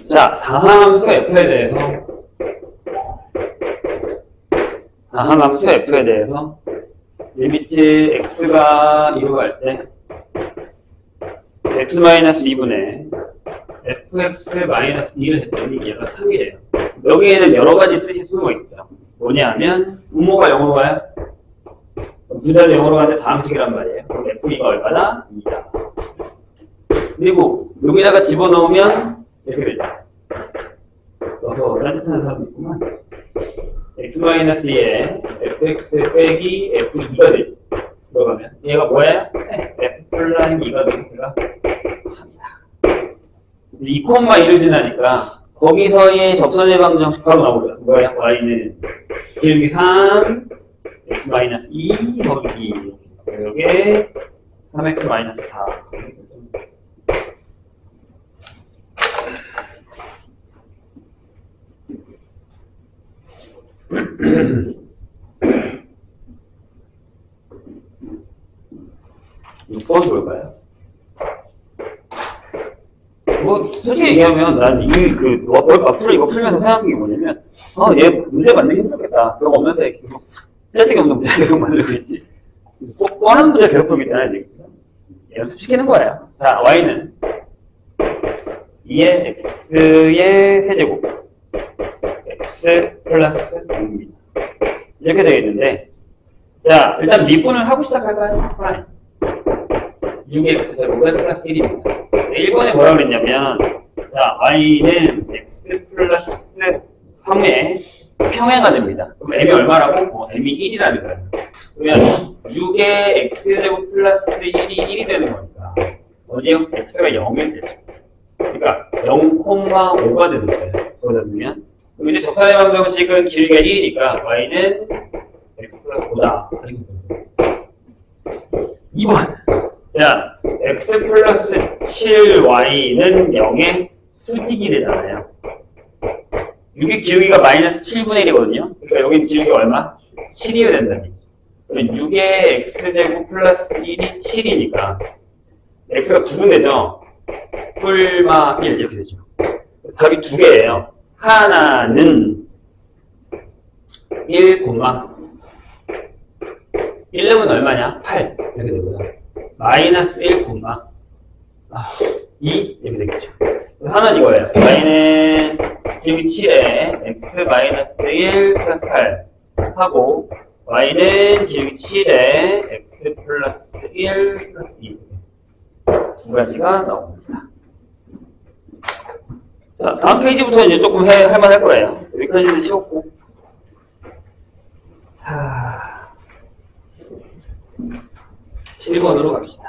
자, 다항함수 F에 대해서 리미트 x가 2로 갈 때 x-2분의 fx-2를 했더니 얘가 3이래요. 여기에는 여러 가지 뜻이 숨어 있죠. 뭐냐 하면 분모가 0으로 가요? 부자도 0으로 가는데 다음 식이란 말이에요. 그럼 F2가 얼마나? 2다. 그리고 여기다가 집어넣으면 이렇게 되죠. 딴짓하는 사람도 있구만. x-2에 fx 빼기 f2가 되죠. 들어가면 얘가 뭐야? f 플러스 2가 되니까 3이다. 2,1을 지나니까 거기서의 접선의 방정식 바로 나오죠. 뭐야? y는 기울기 3 x-2 더하기 여기에 3x-4 6번 볼까요? 뭐, 솔직히 얘기하면, 난 앞으로 이거 풀면서 생각한 게 뭐냐면, 얘 문제 만들기 힘들겠다. 그런 거 없는데, 계속, 쓸데기 없는 문제 계속 만들고 있지. 뻔한 문제 계속 풀고 있잖아요, 지금. 연습시키는 거예요. 자, y는 2의 x의 세제곱, x 플러스 0입니다. 이렇게 되겠는데, 자, 일단 미분을 하고 시작할까요? 프라임. 6x 제곱에 플러스 1입니다. 1번에 뭐라고 그랬냐면, 자, y는 x 플러스 3의 평행가 됩니다. 그럼 m이 얼마라고? m이 1이라는 거예요. 그러면 6의 x제곱 플러스 1이 1이 되는 거니까, 어디요? x가 0이 되죠. 그러니까 0,5가 되는 거예요. 그러다 보면. 그럼 이제 접선의 방정식은 길게 1이니까 y는 x 플러스 5다. 2번. 자, x 플러스 7y는 0의 수직이 되잖아요. 6의 기울기가 마이너스 7분의 1이거든요. 그러니까 여기 기울기가 얼마? 7이어야 된다는 얘기죠. 그러면 6의 x제곱 플러스 1이 7이니까 x가 2분 되죠? 뿔마 1 이렇게 되죠. 답이 두 개예요. 하나는 1, 1름은 얼마냐? 8 이렇게 되고요. 마이너스 1, 2 이렇게 되겠죠. 하나는 이거예요. y는 기울기 7에 x 마이너스 1 플러스 8 하고 y는 기울기 7에 x 플러스 1 플러스 2 두 가지가 나옵니다. 자, 다음 페이지부터 이제 조금 할만할 거예요. 여기까지는 쉬웠고. 자, 7번으로 갑시다.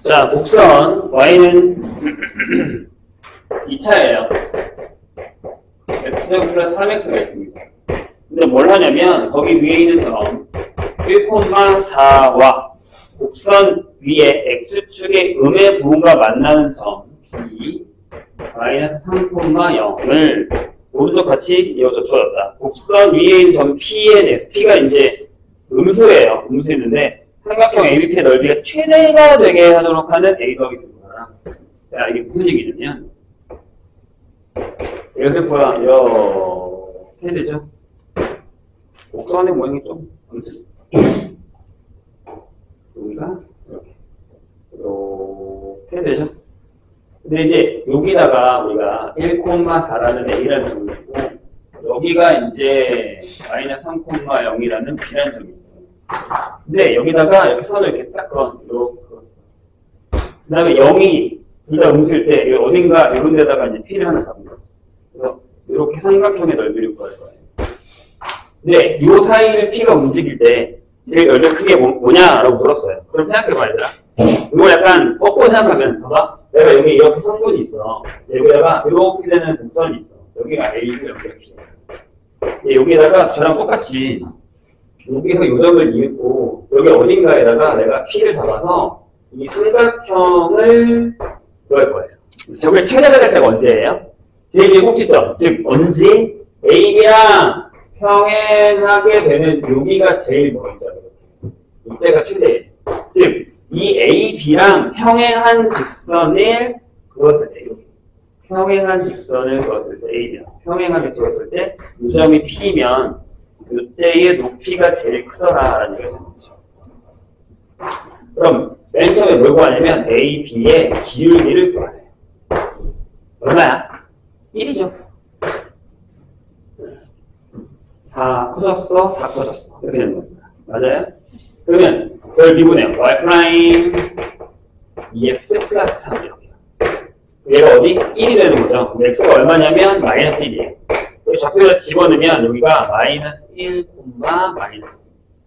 자, 곡선 y는 2차예요. x제곱 플러스 3x가 있습니다. 근데 뭘 하냐면 거기 위에 있는 점 1,4와 곡선 위에 x축의 음의 부분과 만나는 점 b 마이너스 3,0을 오른쪽 같이 이어져 주어졌다. 곡선 위에 있는 점 p에 대해서 p가 이제 음수예요. 음수였는데 삼각형 ABP의 넓이가 최대가 되게 하도록 하는 A 더하기 B구나. 자, 이게 무슨 얘기냐면 그래프가 이렇게 되죠. 곡선의 모양이 좀 여기가 이렇게 되죠. 근데 이제 여기다가 우리가 1,4라는 A라는 점을 주고 여기가 이제 마이너스 3,0이라는 B라는 점이 있어요. 근데 여기다가 이렇게 선을 이렇게 딱 그어. 그 다음에 0이 둘 다 음수일 때 어딘가 이런 데다가 이제 P를 하나 잡는 거예요. 그래서 이렇게 삼각형의 넓이를 구할 거예요. 근데 이 사이를 P가 움직일 때 제일 넓이 크게 뭐냐라고 물었어요. 그럼 생각해봐 얘들아. 이거 약간 꺾고 생각하면 봐봐. 내가 여기 이렇게 선분이 있어. 여기다가 이렇게 되는 곡선이 있어. 여기가 A고 여기가 P. 여기다가 저랑 똑같이 여기서 요점을 이윽고 여기 어딘가에다가 내가 P를 잡아서 이 삼각형을 넣을 거예요. 저게 최대가 될 때가 언제예요? 제2의 꼭지점. 즉 언제 AB랑 평행하게 되는 여기가 제일 먼저. 이때가 최대예요. 즉 이 AB랑 평행한 직선을 그었을 때 여기. 평행한 직선을 그었을 때 A랑 평행하게 그었을 때 요점이 P면 이때의 높이가 제일 크더라라는 얘기가 되는 거죠. 그럼 맨 맨 처음에 뭘 구하냐면 A, B의 기울기를 구하세요. 얼마야? 1이죠. 다 커졌어? 다 커졌어. 이렇게 되는 겁니다. 맞아요? 그러면 그걸 미분해요. y 프라임 EX 플러스 3 이렇게. 얘가 어디? 1이 되는 거죠. 근데 x가 얼마냐면 마이너스 1이에요. 여기 좌표에다 집어넣으면 여기가 마이너스 1, 마이너스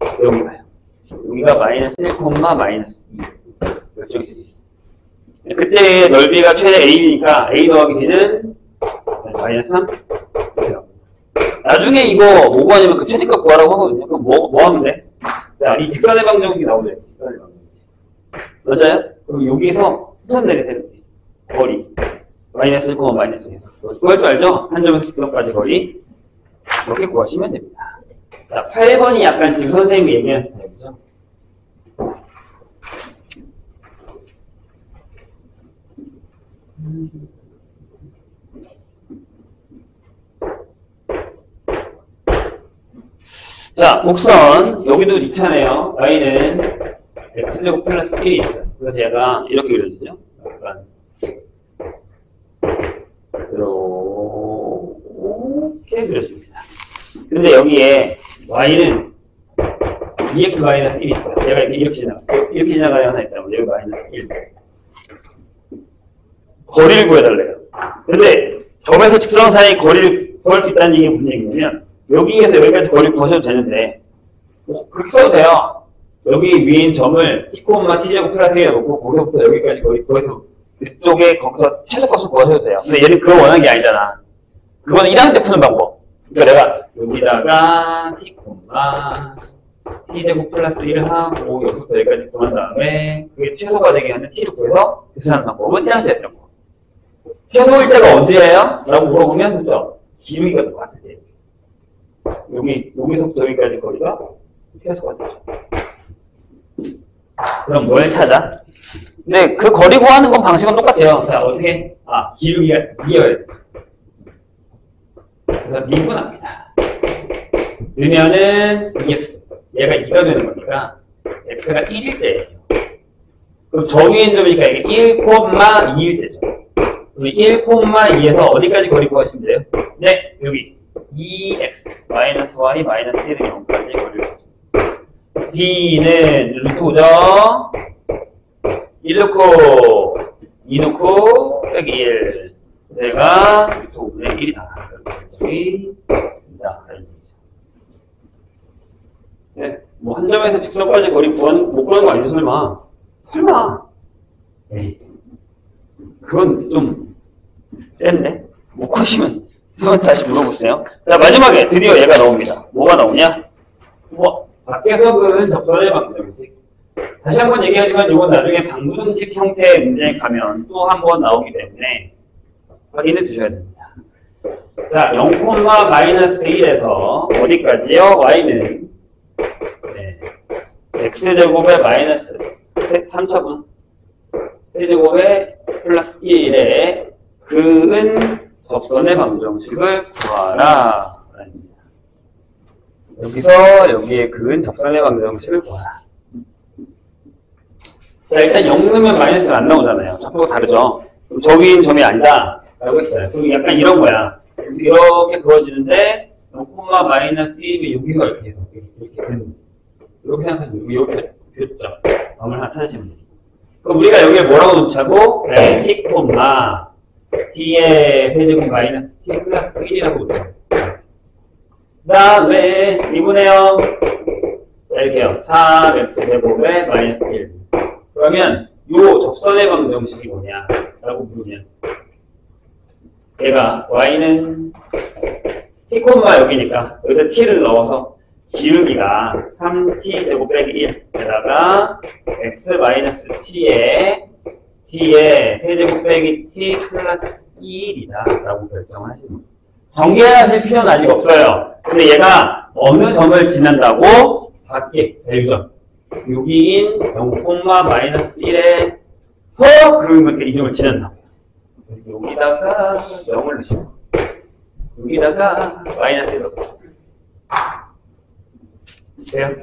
2. 여기 가요. 여기가 마이너스 1, 마이너스 2. 이쪽이 되죠. 그때 넓이가 최대 a니까 a 더하기 b는 마이너스 3. 나중에 이거 뭐 구하냐면 그 최대값 구하라고 하거든요. 그럼 뭐 하면 돼? 자, 이 직선의 방정식이 나오네요. 직선의 방정식. 맞아요? 그럼 여기서 수선 내게 되는 거지. 거리. 마이너스 1, 마이너스 2에서. 구할 줄 알죠? 한 점에서 직선까지 거리. 이렇게 구하시면 됩니다. 자, 8번이 약간 지금 선생님이 얘기한 스타일이죠. 자, 곡선. 여기도 있잖아요. y는 x제곱 플러스 1이 있어요. 그래서 얘가 이렇게 그려지죠. 약간 이렇게 그려집니다. 근데 여기에 y는 2x-1이 있어요. 얘가 이렇게 지나가는 하나 있다면 여기 마이너스 1. 거리를 구해달래요. 근데 점에서 직선 사이 거리를 구할 수 있다는 얘기가 무슨 얘기냐면 여기에서 여기까지 거리를 구하셔도 되는데 그렇게 써도 돼요. 여기 위인 점을 t, t제곱 플러스 1에 놓고 거기서부터 여기까지 거리 구해서 이쪽에 거기서 최소값을 구하셔도 돼요. 근데 얘는 그거 원하는 게 아니잖아. 그거는 1학년 때 푸는 방법. 그러니까 내가 여기다가 t, t제곱 플러스 1을 하고 여기서부터 여기까지 구한 다음에 그게 최소가 되게 하는 t를 구해서 계산하는 방법은 1학년 때 했던 거. 최소일 때가 언제예요? 라고 물어보면 그죠? 기울기가 똑같아요. 여기서부터 여기까지 거리가 최소가 되죠. 그럼 뭘 찾아? 근데 그 거리 구하는 건 방식은 똑같아요. 자, 어떻게? 기울기가 이어야 돼. 그래서 미분합니다. 넣으면은 2x. 얘가 2가 되는 거니까 x가 1일 때예요. 그럼 정위인 점이니까 이게 1,2일 때죠. 그럼 1,2에서 어디까지 거리 구하시면 돼요? 네, 여기 2x 마이너스 y 마이너스 1은 0까지 거리를 구하시면 돼요. d는 루트 5죠. 1 넣고 2 넣고 빼기 1. 내가 루트 5분의 1이다. 네, 뭐 한 점에서 직선까지 거리 못 구하는 거 아니죠, 설마? 설마? 에이, 그건 좀 센데? 못 구하시면 한번 다시 물어보세요. 자, 마지막에 드디어 얘가 나옵니다. 뭐가 나오냐? 밖에서는 접선의 방정식. 다시 한번 얘기하지만 이건 나중에 방부등식 형태의 문제에 가면 또 한 번 나오기 때문에 확인해 두셔야 됩니다. 자, 0,-1에서 어디까지요? y는 x제곱에 마이너스 3차분 세제곱에 플러스 1에 그은 접선의 방정식을 구하라. 여기서 여기에 그은 접선의 방정식을 구하라. 자, 일단 0 넣으면 마이너스가 안 나오잖아요. 좌표가 다르죠. 저긴 점이 아니다. 라고 했어요. 그럼 약간 이런 거야. 이렇게 그어지는데 0,-1이면 여기서 이렇게 해서 이렇게 되는 거예요. 이렇게 생각하시면 이렇게 표점 점을 하나 찾으시면 돼요. 그럼 우리가 여기를 뭐라고 놓자고? t, t의 세제곱 마이너스 t 플러스 1이라고 놓자고. 그 다음에 미분해요. 이렇게요. 3x제곱에 마이너스 1. 그러면 요 접선의 방정식이 뭐냐? 라고 물으면 얘가 y는 t, 여기니까 여기다 t를 넣어서 기울기가 3t제곱 빼기 1 에다가 x 마이너스 t의 세제곱 빼기 t 플러스 2이다 라고 결정을 하시는 거예요. 전개하실 필요는 아직 없어요. 근데 얘가 어느 점을 지난다고? 밖에 대유점 여기인 0,-1에서 그러면 이 점을 지난다고요. 여기다가 0을 넣으시고 여기다가 마이너스를 넣으시고 돼요?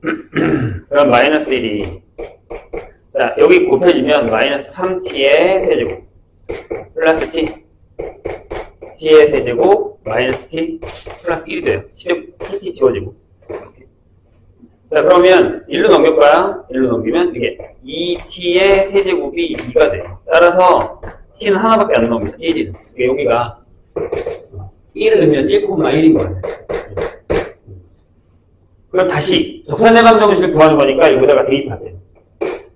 그럼 마이너스 1이 자 여기 곱해지면 마이너스 3t의 세제곱 플러스 t t의 세제곱 마이너스 t 플러스 1이 돼요. tt 지워지고 자 그러면 1로 넘길까요? 1로 넘기면 이게 2t의 세제곱이 2가 돼요. 따라서 t는 하나밖에 안 나옵니다. 1이 여기가 1을 넣으면 1,1인 거예요. 그럼 다시 적산해방 정식을 구하는 거니까 여기다가 대입하세요.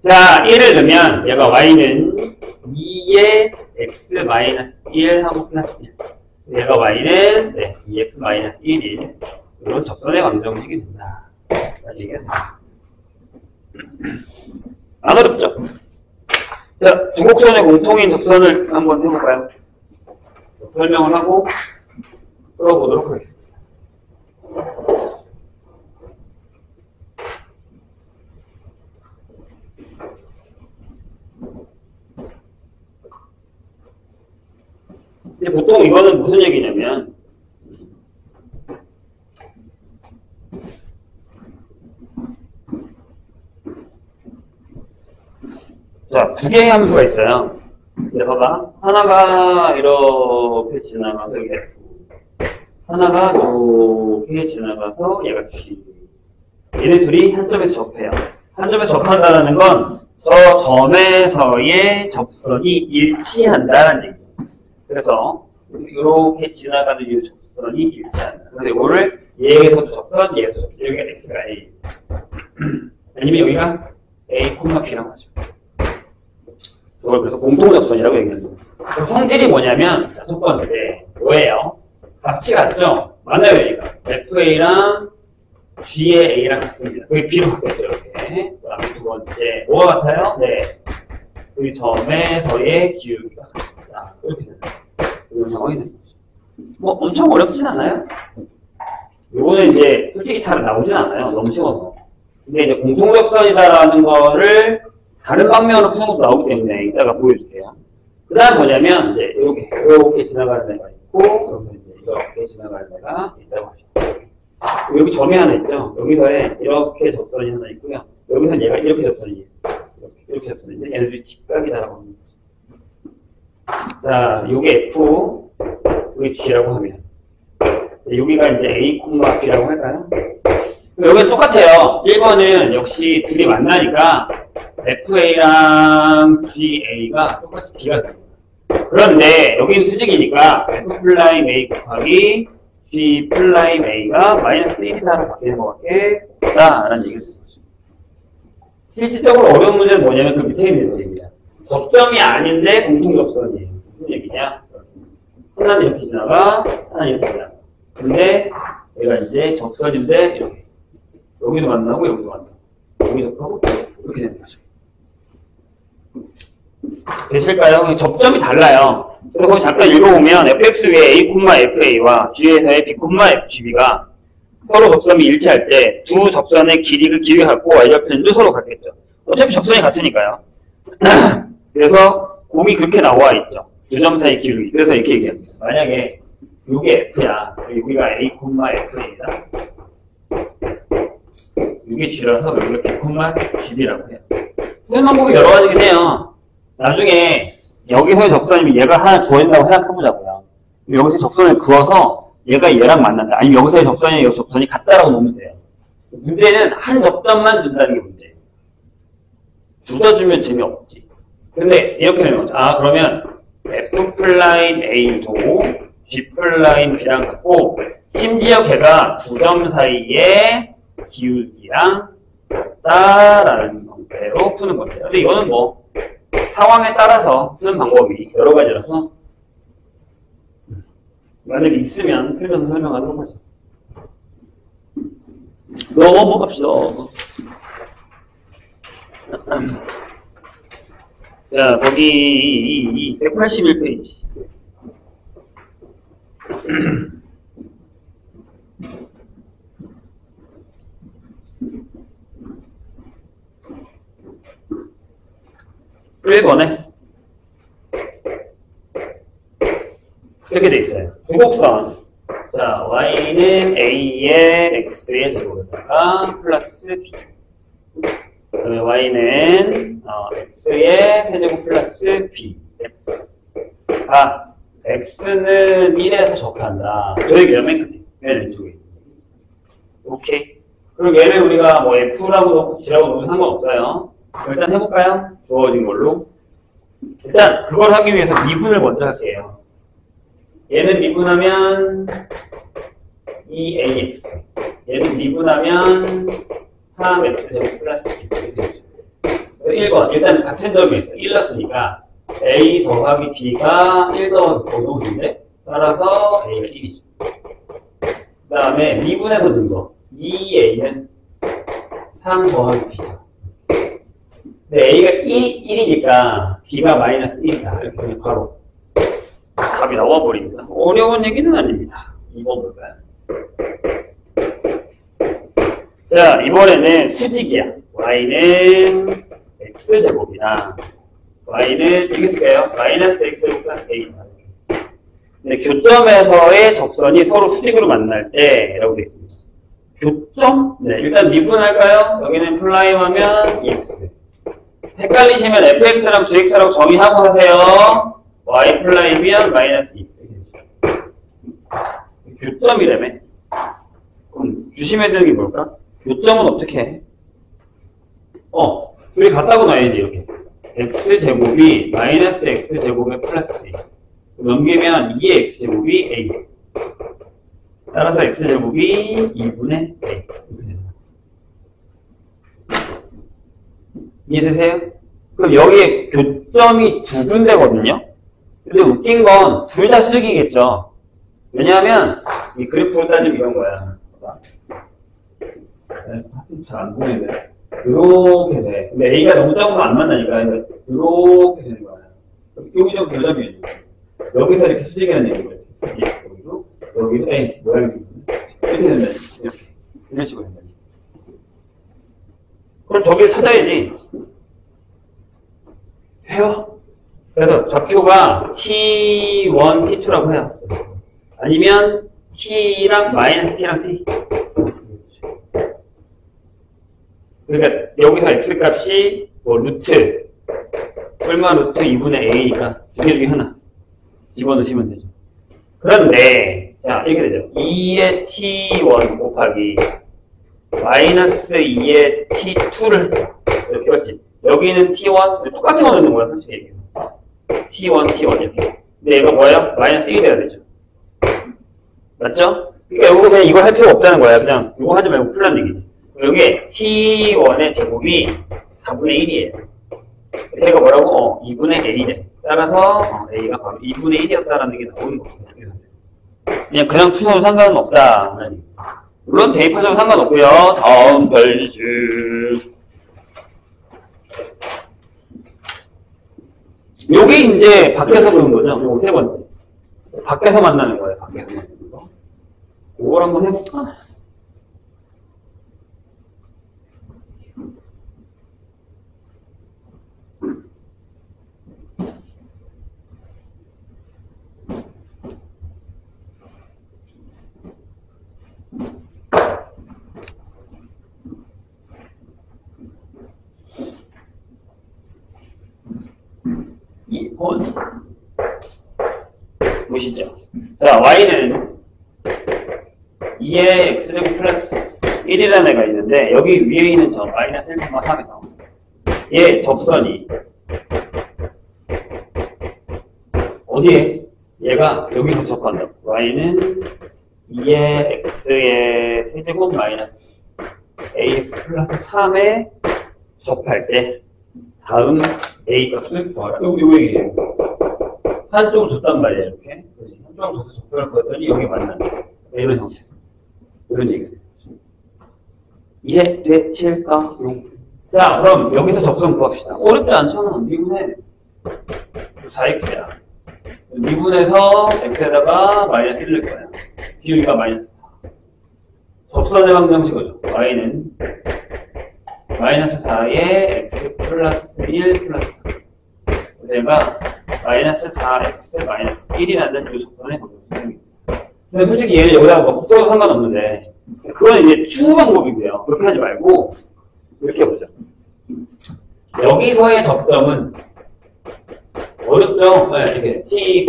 자 1을 넣으면 얘가 y는 2의 x-1 하고 플러스 1 얘가 y는 2x-1인 이런 적산해방 정식이 된다. 안 어렵죠? 자, 두 곡선의 공통인 접선을 한번 해볼까요? 설명을 하고 풀어보도록 하겠습니다. 근데 보통 이거는 무슨 얘기냐면 자, 두 개의 함수가 있어요. 근데 봐봐. 하나가 이렇게 지나가서 이게 F. 하나가 이렇게 지나가서 얘가 G. 얘네 둘이 한 점에서 접해요. 한 점에서 접한다는 건 저 점에서의 접선이 일치한다는 얘기예요. 그래서 이렇게 지나가는 이 접선이 일치한다. 그래서 이거를 얘에서도 접선, 얘에서도 접선. 여기가 X가 A. 아니면 여기가 A, B라고 하죠. 이걸 그래서 공통접선이라고 얘기하죠. 그럼 성질이 뭐냐면, 첫 번째, 뭐예요? 값이 같죠? 맞나요, 얘가? FA랑 G의 A랑 같습니다. 그게 B로 바뀌었죠, 이렇게. 그 다음에 두 번째, 뭐가 같아요? 네. 그 점에서의 기울기가 같다. 이렇게 된다. 이런 상황이 되는 거죠. 뭐, 엄청 어렵진 않아요? 요거는 이제, 솔직히 잘 나오진 않아요. 너무 쉬워서. 근데 이제 공통접선이다라는 거를 다른 방면으로 푸는 것도 나오기 때문에 이따가 보여줄게요. 그 다음 뭐냐면, 이제, 이렇게 지나가는 애가 있고, 그러면 이제 이렇게 지나가는 애가 있다고 하죠. 여기 점이 하나 있죠? 여기서에 이렇게 접선이 하나 있고요. 여기서는 얘가 이렇게 접선이에요. 이렇게 접선인데, 얘네들이 직각이다라고 합니다. 자, 요게 F, 요게 G라고 하면. 여기가 이제 A, B라고 할까요? 여기는 똑같아요. 1번은 역시 둘이 만나니까 FA랑 GA가 똑같이 B가 됩니다. 그런데 여기는 수직이니까 F'A 곱하기 G'A가 마이너스 1이다라고 바뀌는 것 같겠다라는 얘기가 되는 거죠. 실질적으로 어려운 문제는 뭐냐면 그 밑에 있는 것입니다. 접점이 아닌데 공통접선이에요. 무슨 얘기냐? 하나는 이렇게 지나가, 하나는 이렇게 지나가. 근데 얘가 이제 접선인데 이렇게 여기도 만나고 여기도 만나고 여기도 하고 이렇게 되는 거죠. 되실까요? 접점이 달라요. 그래서 거기 잠깐 읽어보면 fx 위에 a, fa와 g에서의 b, fgb가 서로 접선이 일치할 때 두 접선의 길이가 같고 y절편도 서로 같겠죠. 어차피 접선이 같으니까요. 그래서 공이 그렇게 나와 있죠. 두 점 사이 기울기. 그래서 이렇게 얘기합니다. 만약에 이게 f야. 여기가 a, fa이다. 이게 g라서 여기가 b, gb라고 해요. 푸는 방법이 여러 가지긴 해요. 나중에 여기서의 접선이면 얘가 하나 주어진다고 생각해보자고요. 여기서 접선을 그어서 얘가 얘랑 만난다. 아니면 여기서의 접선이 여기 접선이 같다라고 놓으면 돼요. 문제는 한 접점만 준다는 게 문제예요. 두 개 주면 재미없지. 근데 이렇게 되는 거죠. 아 그러면 F'A도 G'B랑 같고 심지어 걔가 두 점 사이의 기울기랑 같다라는 형태로 푸는 건데요. 근데 이거는 뭐 상황에 따라서 푸는 방법이 여러 가지라서 만약에 있으면 풀면서 설명하도록 하죠. 넘어갑시다. 자, 거기 181페이지. (1번에) 이렇게 돼 있어요. 두 곡선. 자, y는 a의 x의 제곱에다가 플러스 b. 그다음에 y는 x의 세제곱 플러스 b. x는 1에서 접한다. 저 얘기죠, 맨 끝에. 맨 왼쪽에. 오케이. 그럼 얘를 우리가 뭐 f라고 놓고 g라고 놓으면 상관없어요. 일단 해볼까요? 주어진 걸로. 일단 그걸 하기 위해서 미분을 먼저 할게요. 얘는 미분하면 2ax. 얘는 미분하면 3x제곱 플러스 b. 1번. 일단 같은 점이 있어. 1 넣었으니까 a 더하기 b가 1 더하기 5인데 따라서 a가 1이죠. 그 다음에 미분해서 넣은 거 2a는 3 더하기 b죠. 근데 a가 1이니까 b가 마이너스 1이다. 이렇게 그냥 바로 답이 나와버립니다. 어려운 얘기는 아닙니다. 2번 볼까요? 자, 이번에는 수직이야. y는 x제곱이다. y는 이렇게 쓸게요. 마이너스 x제곱 플러스 a다. 근데 교점에서의 적선이 서로 수직으로 만날 때 라고 되어 있습니다. 교점? 네, 일단 미분할까요? 여기는 플라임 하면 EX. 헷갈리시면 fx랑 gx라고 정의하고 하세요. y 플라임이면 마이너스 EX. 교점이라며? 그럼 주시면 되는 게 뭘까? 교점은 어떻게 해? 둘이 같다고 놔야지, 이렇게. x제곱이 마이너스 x제곱에 플러스 a. 넘기면 2의 x제곱이 a. 따라서 x제곱이 2분의 a. 이해되세요? 그럼 여기에 교점이 두 군데거든요? 근데 웃긴 건 둘 다 수직이겠죠? 왜냐하면 이 그래프로 따지면 이런 거야. 잘 안 보이는데. 이렇게 돼. 근데 a가 너무 작으면 안 만나니까 이렇게 되는 거야. 여기도 교점이에요. 여기서 이렇게 수직이라는 얘기예요. 여기도 A 모양이 이렇게 된다. 이렇게. 이런 식으로 된다. 그럼 저기를 찾아야지. 해요? 그래서 좌표가 T1, T2라고 해요. 아니면 T랑 마이너스 T랑 T. 그러니까 여기서 X 값이 뭐 루트 얼마 루트 2분의 A니까 두 개 중에 하나 집어넣으시면 되죠. 그런데 자 이렇게 되죠. 2의 T1 곱하기 마이너스 2의 T2를 했죠. 이렇게 맞지? 여기는 T1 똑같은 거 넣는 거야 솔직히 얘기해요. T1 이렇게. 근데 얘가 뭐예요? 마이너스 1이 돼야 되죠. 맞죠? 그러니까 여기서 그냥 이걸 할 필요가 없다는 거야. 그냥 이거 하지 말고 풀란 얘기지. 여기에 T1의 제곱이 4분의 1이에요. 얘가 뭐라고? 2분의 A래. 따라서 A가 바로 2분의 1이었다라는 게 나오는 거거든요. 그냥 푸셔도 상관은 없다. 물론 대입하셔도 상관없고요. 다음 별수. 요게 이제 밖에서 보는 거죠. 요거 세 번째. 밖에서 만나는 거예요. 밖에서 만나는 거. 요걸 한번 해볼까? 보시죠. 자, y는 2의 x제곱 플러스 1이라는 애가 있는데 여기 위에 있는 저 마이너스 1,3에서 얘 접선이 어디에? 얘가 여기서 접한다. y는 2의 x의 세제곱 마이너스 ax 플러스 3에 접할 때 다음 a 값을 구하라. 요 얘기예요. 한쪽을 줬단 말이에요, 이렇게. 한쪽을 줘서 접근을 보였더니 여기 만난다. 이런 형식. 이런 얘기예요. 이해되실까요? 자, 그럼 여기서 접근 구합시다. 어렵지 않잖아. 미분해. 4x야. 미분해서 x에다가 마이너스 1을 넣을 거야. 비율이가 마이너스 4. 접선의 방정식이죠. y는 마이너스 4에 x 플러스 1 플러스 4. 제가 마이너스 4x 마이너스 1이라는 이 조건의 방정식입니다. 근데 솔직히 얘는 여기다가 뭐 붙여도 상관없는데, 그건 이제 추후 방법이고요. 그렇게 하지 말고, 이렇게 해보죠. 여기서의 접점은, 어렵죠? 네, 이렇게 t,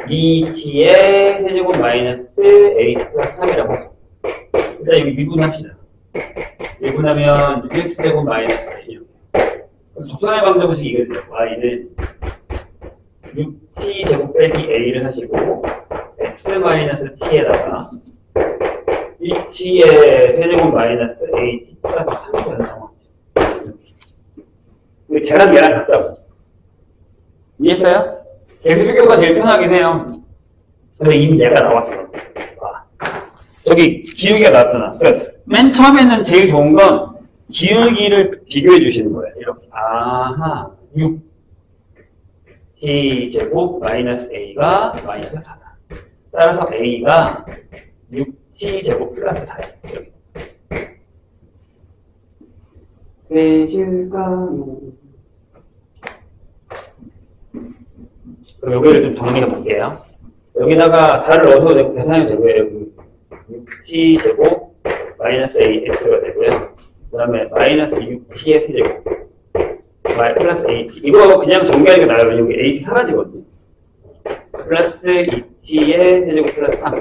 2t의 세제곱 마이너스 a 플러스 3이라고 하죠. 일단 여기 미분합시다. 미분하면 6x제곱 마이너스 a 이렇게. 접선의 방정식이 이게 돼요. y는 6t제곱 빼기 a를 하시고 x 마이너스 t에다가 2t의 세제곱 마이너스 a 플러스 3이 되는 상황이죠. 쟤랑 얘랑 같다고. 이해했어요? 계수 비교가 제일 편하긴 해요. 근데 이미 얘가 나왔어. 저기 기울기가 나왔잖아. 그러니까 맨 처음에는 제일 좋은 건 기울기를 비교해 주시는 거예요. 이렇게. 아하. 6t 제곱 마이너스 a가 마이너스 4다. 따라서 a가 6t 제곱 플러스 4다. 이렇게. 되실까요? 그럼 여기를 좀 정리해 볼게요. 여기다가 4를 넣어서 되고 계산이 되고요. 6t 제곱 마이너스 ax가 되고요. 그 다음에 마이너스 6t의 세제곱 플러스 at. 이거 그냥 정리하는 게 나아요. 여기 at 사라지거든요. 플러스 2t의 세제곱 플러스 3.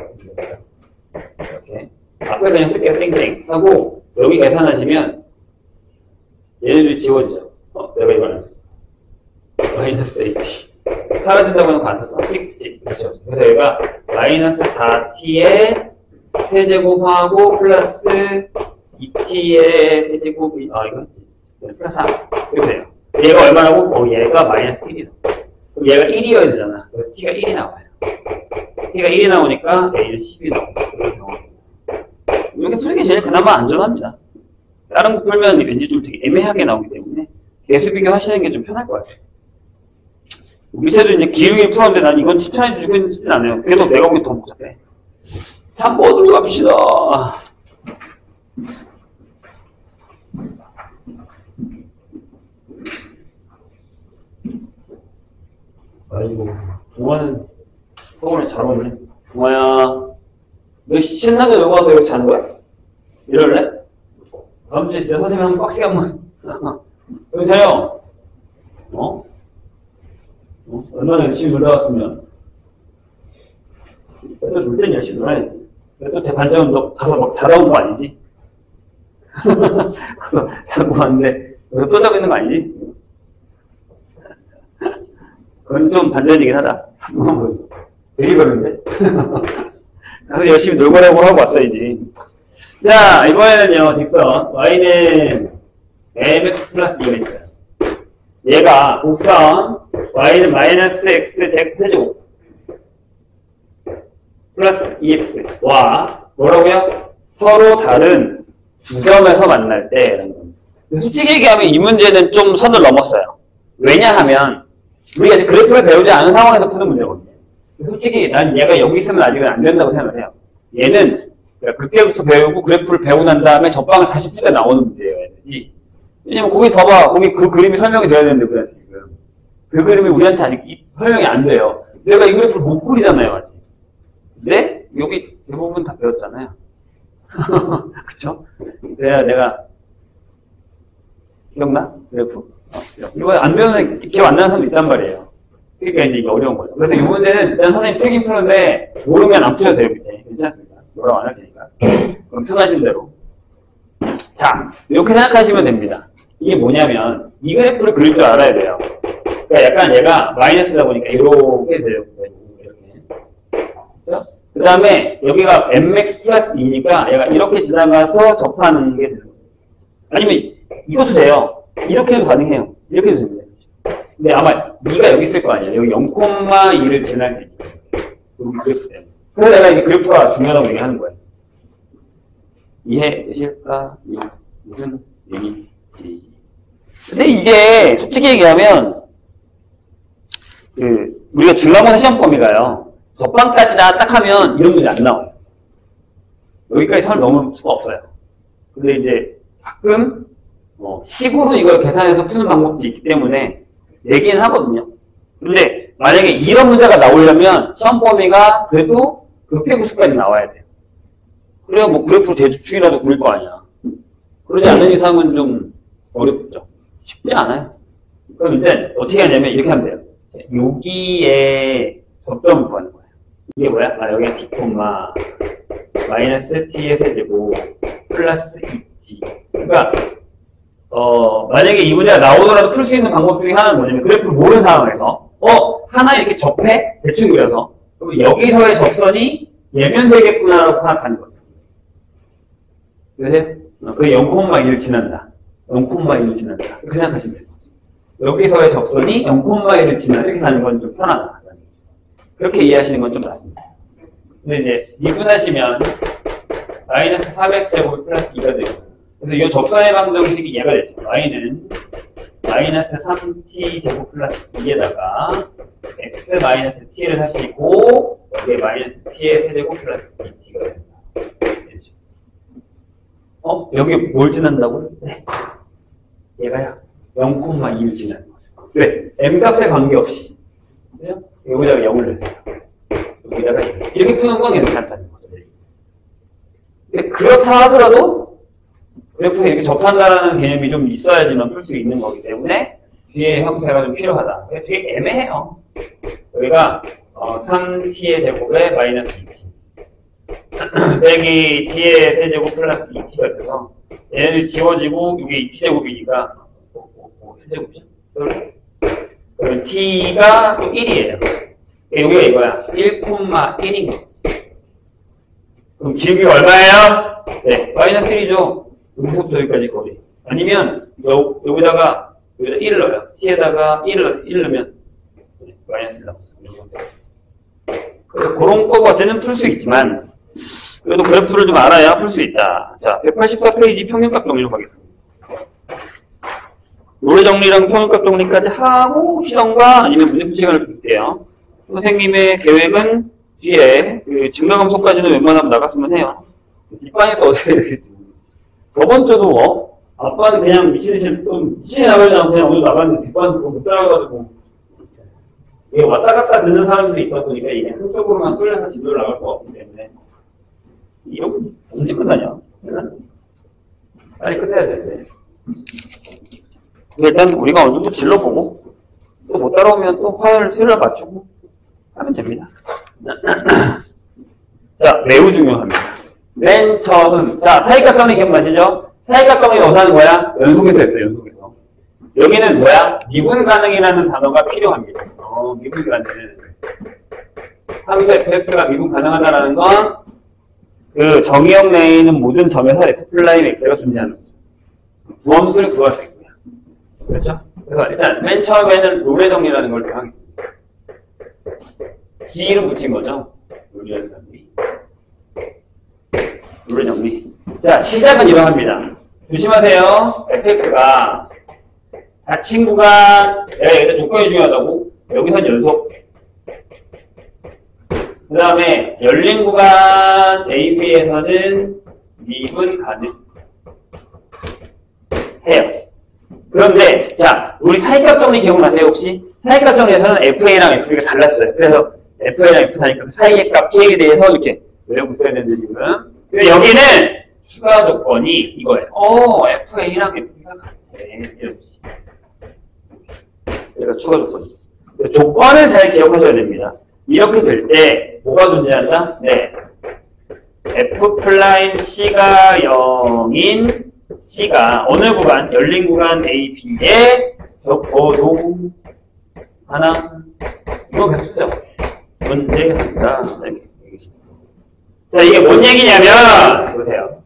이렇게. 앞에 그냥 쓸게요. 땡땡 하고 여기 계산하시면 얘네들이 지워지죠. 내가 이거는 마이너스 at. 사라진다고 해서 안 썼어. 찍. 그렇죠. 그래서 얘가 마이너스 4t의 세제곱하고 플러스 2t의 세제곱이, 이거 플러스 3. 이렇게 돼요. 얘가 얼마라고? 얘가 마이너스 1이다. 그럼 얘가 1이어야 되잖아. 그래서 t가 1이 나와요. t가 1이 나오니까 a는 10이 나오고. 이렇게 푸는 게 제일 그나마 안전합니다. 다른 거 풀면 왠지 좀 되게 애매하게 나오기 때문에 계수 비교 하시는 게 좀 편할 것 같아요. 밑에도 이제 기울기 풀었는데 난 이건 추천해 주고 싶진 않아요. 그래도 내가 보기 더 복잡해. 3번으로 갑시다. 아이고, 동화는 서울에 잘 오네. 동화야, 너 신나게 놀고 와서 여기 자는 거야? 이럴래? 다음 주에 진짜 선생님 한번 빡세게 한번. 여기 자요. 얼마나 열심히 놀다 왔으면. 그래도 놀 때는 열심히 놀아야지. 그래도 대반장은 너 가서 막 자다 온 거 아니지? 자고 왔는데, 여기서 또 자고 있는 거 아니지? 그건 좀 반전이긴 하다. 되게 그런데? 가서 열심히 놀고라고 하고 왔어야지. 자, 이번에는요, 직선. y는 mx 플러스 2가 있어요. 얘가 곡선 y는 마이너스 x 제곱 플러스 2x와 뭐라고요? 서로 다른 두 점에서 만날 때 이런 겁니다. 솔직히 얘기하면 이 문제는 좀 선을 넘었어요. 왜냐하면 우리가 이제 그래프를 배우지 않은 상황에서 푸는 문제거든요. 솔직히 난 얘가 여기 있으면 아직은 안 된다고 생각을 해요. 얘는 그때부터 배우고 그래프를 배우고 난 다음에 접방을 다시 풀 때 나오는 문제여야 되지. 왜냐면 거기 봐봐. 거기 그 그림이 설명이 돼야 되는데 우리한테 지금. 그 그림이 우리한테 아직 설명이 안 돼요. 내가 이 그래프를 못 그리잖아요, 아직. 근데 여기 대부분 다 배웠잖아요. 그쵸? 내가 기억나? 그래프. 그쵸? 이거 안 배우는 기억 안 나는 사람도 있단 말이에요. 그러니까 이제 이게 어려운 거죠. 그래서 이 문제는 일단 선생님 풀긴 푸는데 모르면 안 푸셔도 돼요, 밑에. 괜찮습니다. 뭐라고 안 할 테니까. 그럼 편하신 대로. 자, 이렇게 생각하시면 됩니다. 이게 뭐냐면 이 그래프를 그릴 줄 알아야 돼요. 그러니까 약간 얘가 마이너스다 보니까 이렇게 돼요. 이렇게. 그 다음에 여기가 mx 플러스 2니까 얘가 이렇게 지나가서 접하는 게 되는 거예요. 아니면 이것도 돼요. 이렇게 해도 가능해요. 이렇게 해도 됩니다. 근데 아마 2가 여기 있을 거 아니에요. 여기 0,2를 지날 테니까. 여기 그래프 때문에. 그래서 내가 이 그래프가 중요하다고 얘기하는 거예요. 이해되실까? 무슨 얘기지? 근데 이게 솔직히 얘기하면 우리가 중간고사 시험 범위가요. 접방까지나 딱 하면 이런 문제 안 나와요. 여기까지 선을 넘을 수가 없어요. 근데 이제 가끔 식으로 이걸 계산해서 푸는 방법도 있기 때문에 얘기는 하거든요. 근데 만약에 이런 문제가 나오려면 시험 범위가 그래도 그 구수까지 나와야 돼요. 그래야 뭐 그래프로 대충이라도 그릴 거 아니야. 그러지 않는 이상은 좀 어렵죠. 쉽지 않아요. 그럼 일단 어떻게 하냐면 이렇게 하면 돼요. 여기에 접점을 구하는 거예요. 이게 뭐야? 여기가 t, 마이너스 t의 세제곱 플러스 2t. 그러니까 만약에 이 문제가 나오더라도 풀 수 있는 방법 중에 하나는 뭐냐면 그래프를 모르는 상황에서 하나 이렇게 접해 대충 그려서 그럼 여기서의 접선이 얘면 되겠구나라고 생각하는 거예요. 그래서 그 0,1을 지난다. 0,1을 지난다. 이렇게 생각하시면 돼요. 여기서의 접선이 0,1을 지나 이렇게 하는 건 좀 편하다. 그렇게 이해하시는 건 좀 낫습니다. 근데 이제 미분하시면 마이너스 400제곱 플러스 2가 되고 그래서 이 접선의 방정식이 얘가 되죠. y는 마이너스 3t 제곱 플러스 2에다가 x 마이너스 t를 하시고 여기에 마이너스 t의 세제곱 플러스 2t가 됩니다. 되죠. 여기 뭘 지난다고요? 네. 얘가요. 0,2를 지나는 거죠. 왜? m값에 관계없이. 그죠? 여기다가 0을 넣으세요. 여기다가 이렇게 푸는 건 괜찮다는 거죠. 근데 그렇다 하더라도 그래프에 이렇게 접한다라는 개념이 좀 있어야지만 풀 수 있는 거기 때문에 뒤에 형태가 좀 필요하다. 되게 애매해요. 여기가 3t의 제곱에 마이너스 2t 빼기 t의 세제곱 플러스 2t가 돼서 얘네들이 지워지고 이게 2t제곱이니까 세제곱이죠? 그러면 t가 또 1이에요. 여기가 이거야. 1,1인 거지. 그럼 기울기가 얼마예요? 네, 마이너스 1이죠. 여기서부터 여기까지 거리. 아니면 여기다가 1을 넣어요. t에다가 1을 넣으면 마이너스 1 나옵니다. 그래서 그런 거 과제는 풀 수 있지만 그래도 그래프를 좀 알아야 풀 수 있다. 자, 184페이지 평균값 정리로 가겠습니다. 노래 정리랑 평균값 정리까지 하고 시험과 아니면 문제 푸 시간을 줄게요. 선생님의 계획은 뒤에 그 증가감소까지는 웬만하면 나갔으면 해요. 뒷반에 또 어떻게 될지 모르겠어요. 저번 주도 아빠는 그냥 미친이 나가려고 그냥 오늘 나갔는데 뒷반 못 따라가가지고 이게 왔다 갔다 듣는 사람들이 있다 보니까 이게 한쪽으로만 쏠려서 진도를 나갈 수가 없기 때문에 이거 언제 끝나냐? 빨리 끝내야 되는데. 일단 우리가 어느 정도 질러보고 또 못 따라오면 또 화요일 수요일 맞추고 하면 됩니다. 자, 매우 중요합니다. 맨 처음 사이값 정리 기억나시죠? 사이값 정리 어디서 하는 거야? 연속에서 했어요. 연속에서. 여기는 뭐야? 미분 가능이라는 단어가 필요합니다. 미분 가능. 함수 fx가 미분 가능하다라는 건 그 정의역 내에 있는 모든 점에서 f'x가 존재하는 거죠. 부함수를 구할 수 있고요. 그렇죠? 그래서 일단 맨 처음에는 롤의 정리라는 걸 배워하겠습니다. G를 붙인 거죠. 롤의 정리. 롤의 정리. 자, 시작은 이러합니다. 조심하세요. fx가 닫힌 구간, 일단 조건이 중요하다고. 여기선 연속. 그 다음에 열린 구간 AB에서는 미분 가능. 해요. 그런데 자, 우리 사이값 정리 기억나세요 혹시? 사이값 정리에서는 FA랑 FB가 달랐어요. 그래서 FA랑 F 사니까 그 사이의 값 K에 대해서 이렇게 외우고 있어야 되는데 지금 여기는 추가 조건이 이거예요. FA랑 FB가 같아. 이런 뜻이. 얘가 추가 조건이. 조건을 잘 기억하셔야 됩니다. 이렇게 될 때 뭐가 존재한다? 네. F'C가 0인 C가 어느 구간? 열린 구간 A, B에 적어도 하나 이거 계속 쓰죠. 문제한다. 자, 이게 뭔 얘기냐면 보세요.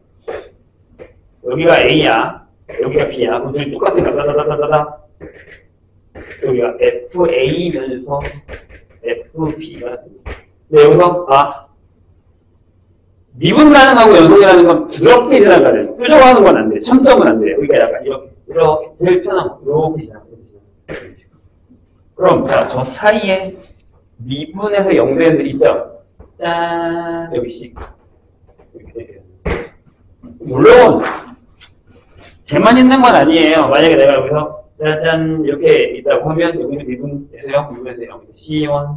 여기가 A야. 여기가 B야. 그럼 둘이 똑같은 다다다다다다. 여기가 FA면서 FB가 됩니다. 근데 여기서 미분 가능하고 연속이라는 건 부드럽게 지나가는 뾰족하는 건 안 돼요. 첨점은 안 돼요. 그러니까 약간 이렇게 제일 편한 거 이렇게 지나가는 그럼 자, 저 사이에 미분에서 0되는 데 있죠? 짠 여기 C 이렇게 물론 쟤만 있는 건 아니에요. 만약에 내가 여기서 짠 이렇게 있다고 하면 여기는 미분에서 0, 미분에서 0 C1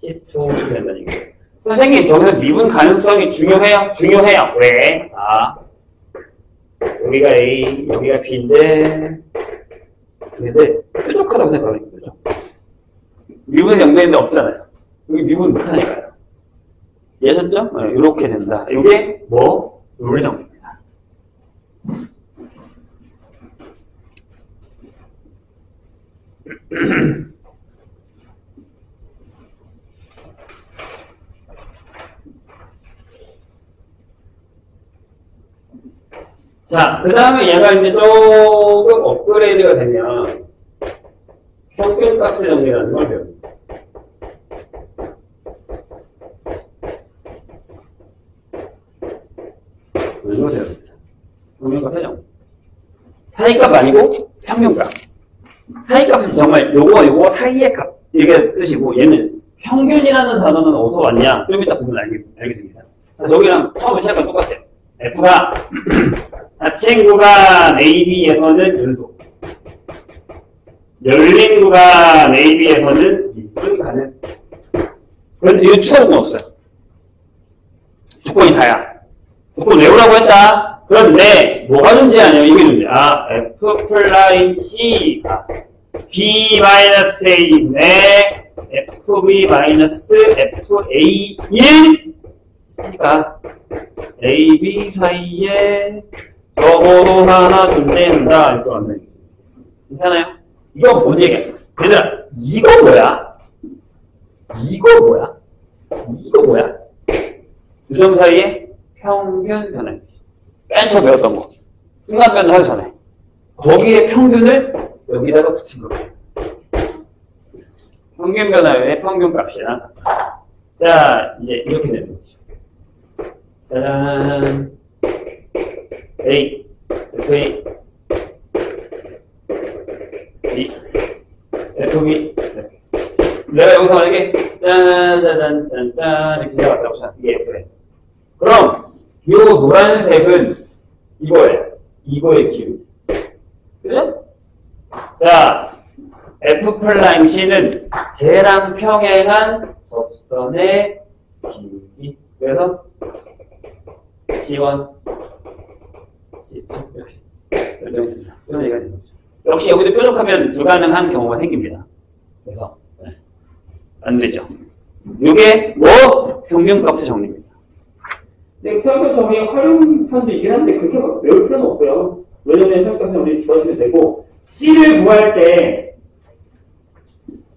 C2 된다는 얘기예요. 선생님, 여기서 미분 가능성이 중요해요? 중요해요. 왜? 여기가 A, 여기가 B인데, 근데 뾰족하다고 생각하면 그죠? 미분에서 연결인데 없잖아요. 여기 미분 못하니까요. 이해하셨죠? 이렇게 된다. 이게 뭐? 룰 정리입니다. 자, 그 다음에 얘가 이제 조금 업그레이드가 되면 평균가스 정리라는 걸 배웁니다. 이거 배웁니다. 평균값 세정. 사이값 아니고 평균값. 사이값은 정말 요거 사이의 값. 이게 뜻이고, 얘는 평균이라는 단어는 어디서 왔냐? 좀 이따 보면 알게 됩니다. 자, 저기랑 처음에 시작과 똑같아요. F가 닫힌 구간 AB에서는 연속, 열린 구간 AB에서는 미분 가능. 그런데 이거 추가된 건 없어요. 조건이 다야. 조건 외우라고 했다. 그런데 뭐가 존재하냐? 이게 존재. F 플라인 C가 B-A분의 FB-FA1 C가 AB 사이에 적어도 하나 존재한다. 이렇게 왔네. 괜찮아요? 이거 뭔 얘기야? 얘들아, 이거 뭐야? 이거 뭐야? 이거 뭐야? 두 점 사이에 평균 변화입니다. 맨 처음 배웠던 거. 순간 변화하기 전에. 거기에 평균을 여기다가 붙인 거예요. 평균 변화의 평균 값이야. 자, 이제 이렇게 되는 거죠. 짜잔. A, FA, B, FB. 내가 여기서 만약에 짠짠짠짠 이렇게 시작했다고 쳐. 이게 F래. 그럼 이 노란색은 이거예요. 이거의 기울. 그죠? 자, F 플라임 C는 쟤랑 평행한 접선의 기울기. 그래서 C1, C2 이렇게 결정됩니다. 이런 얘기가 되는 거죠. 역시 여기도 뾰족하면 불가능한 경우가 생깁니다. 그래서 안 되죠. 이게 뭐 평균값의 정리입니다. 근데 평균 정리의 활용편도 있긴 한데 그렇게 외울 필요는 없고요. 왜냐면 평균값 정리 좋아지면 되고 C를 구할 때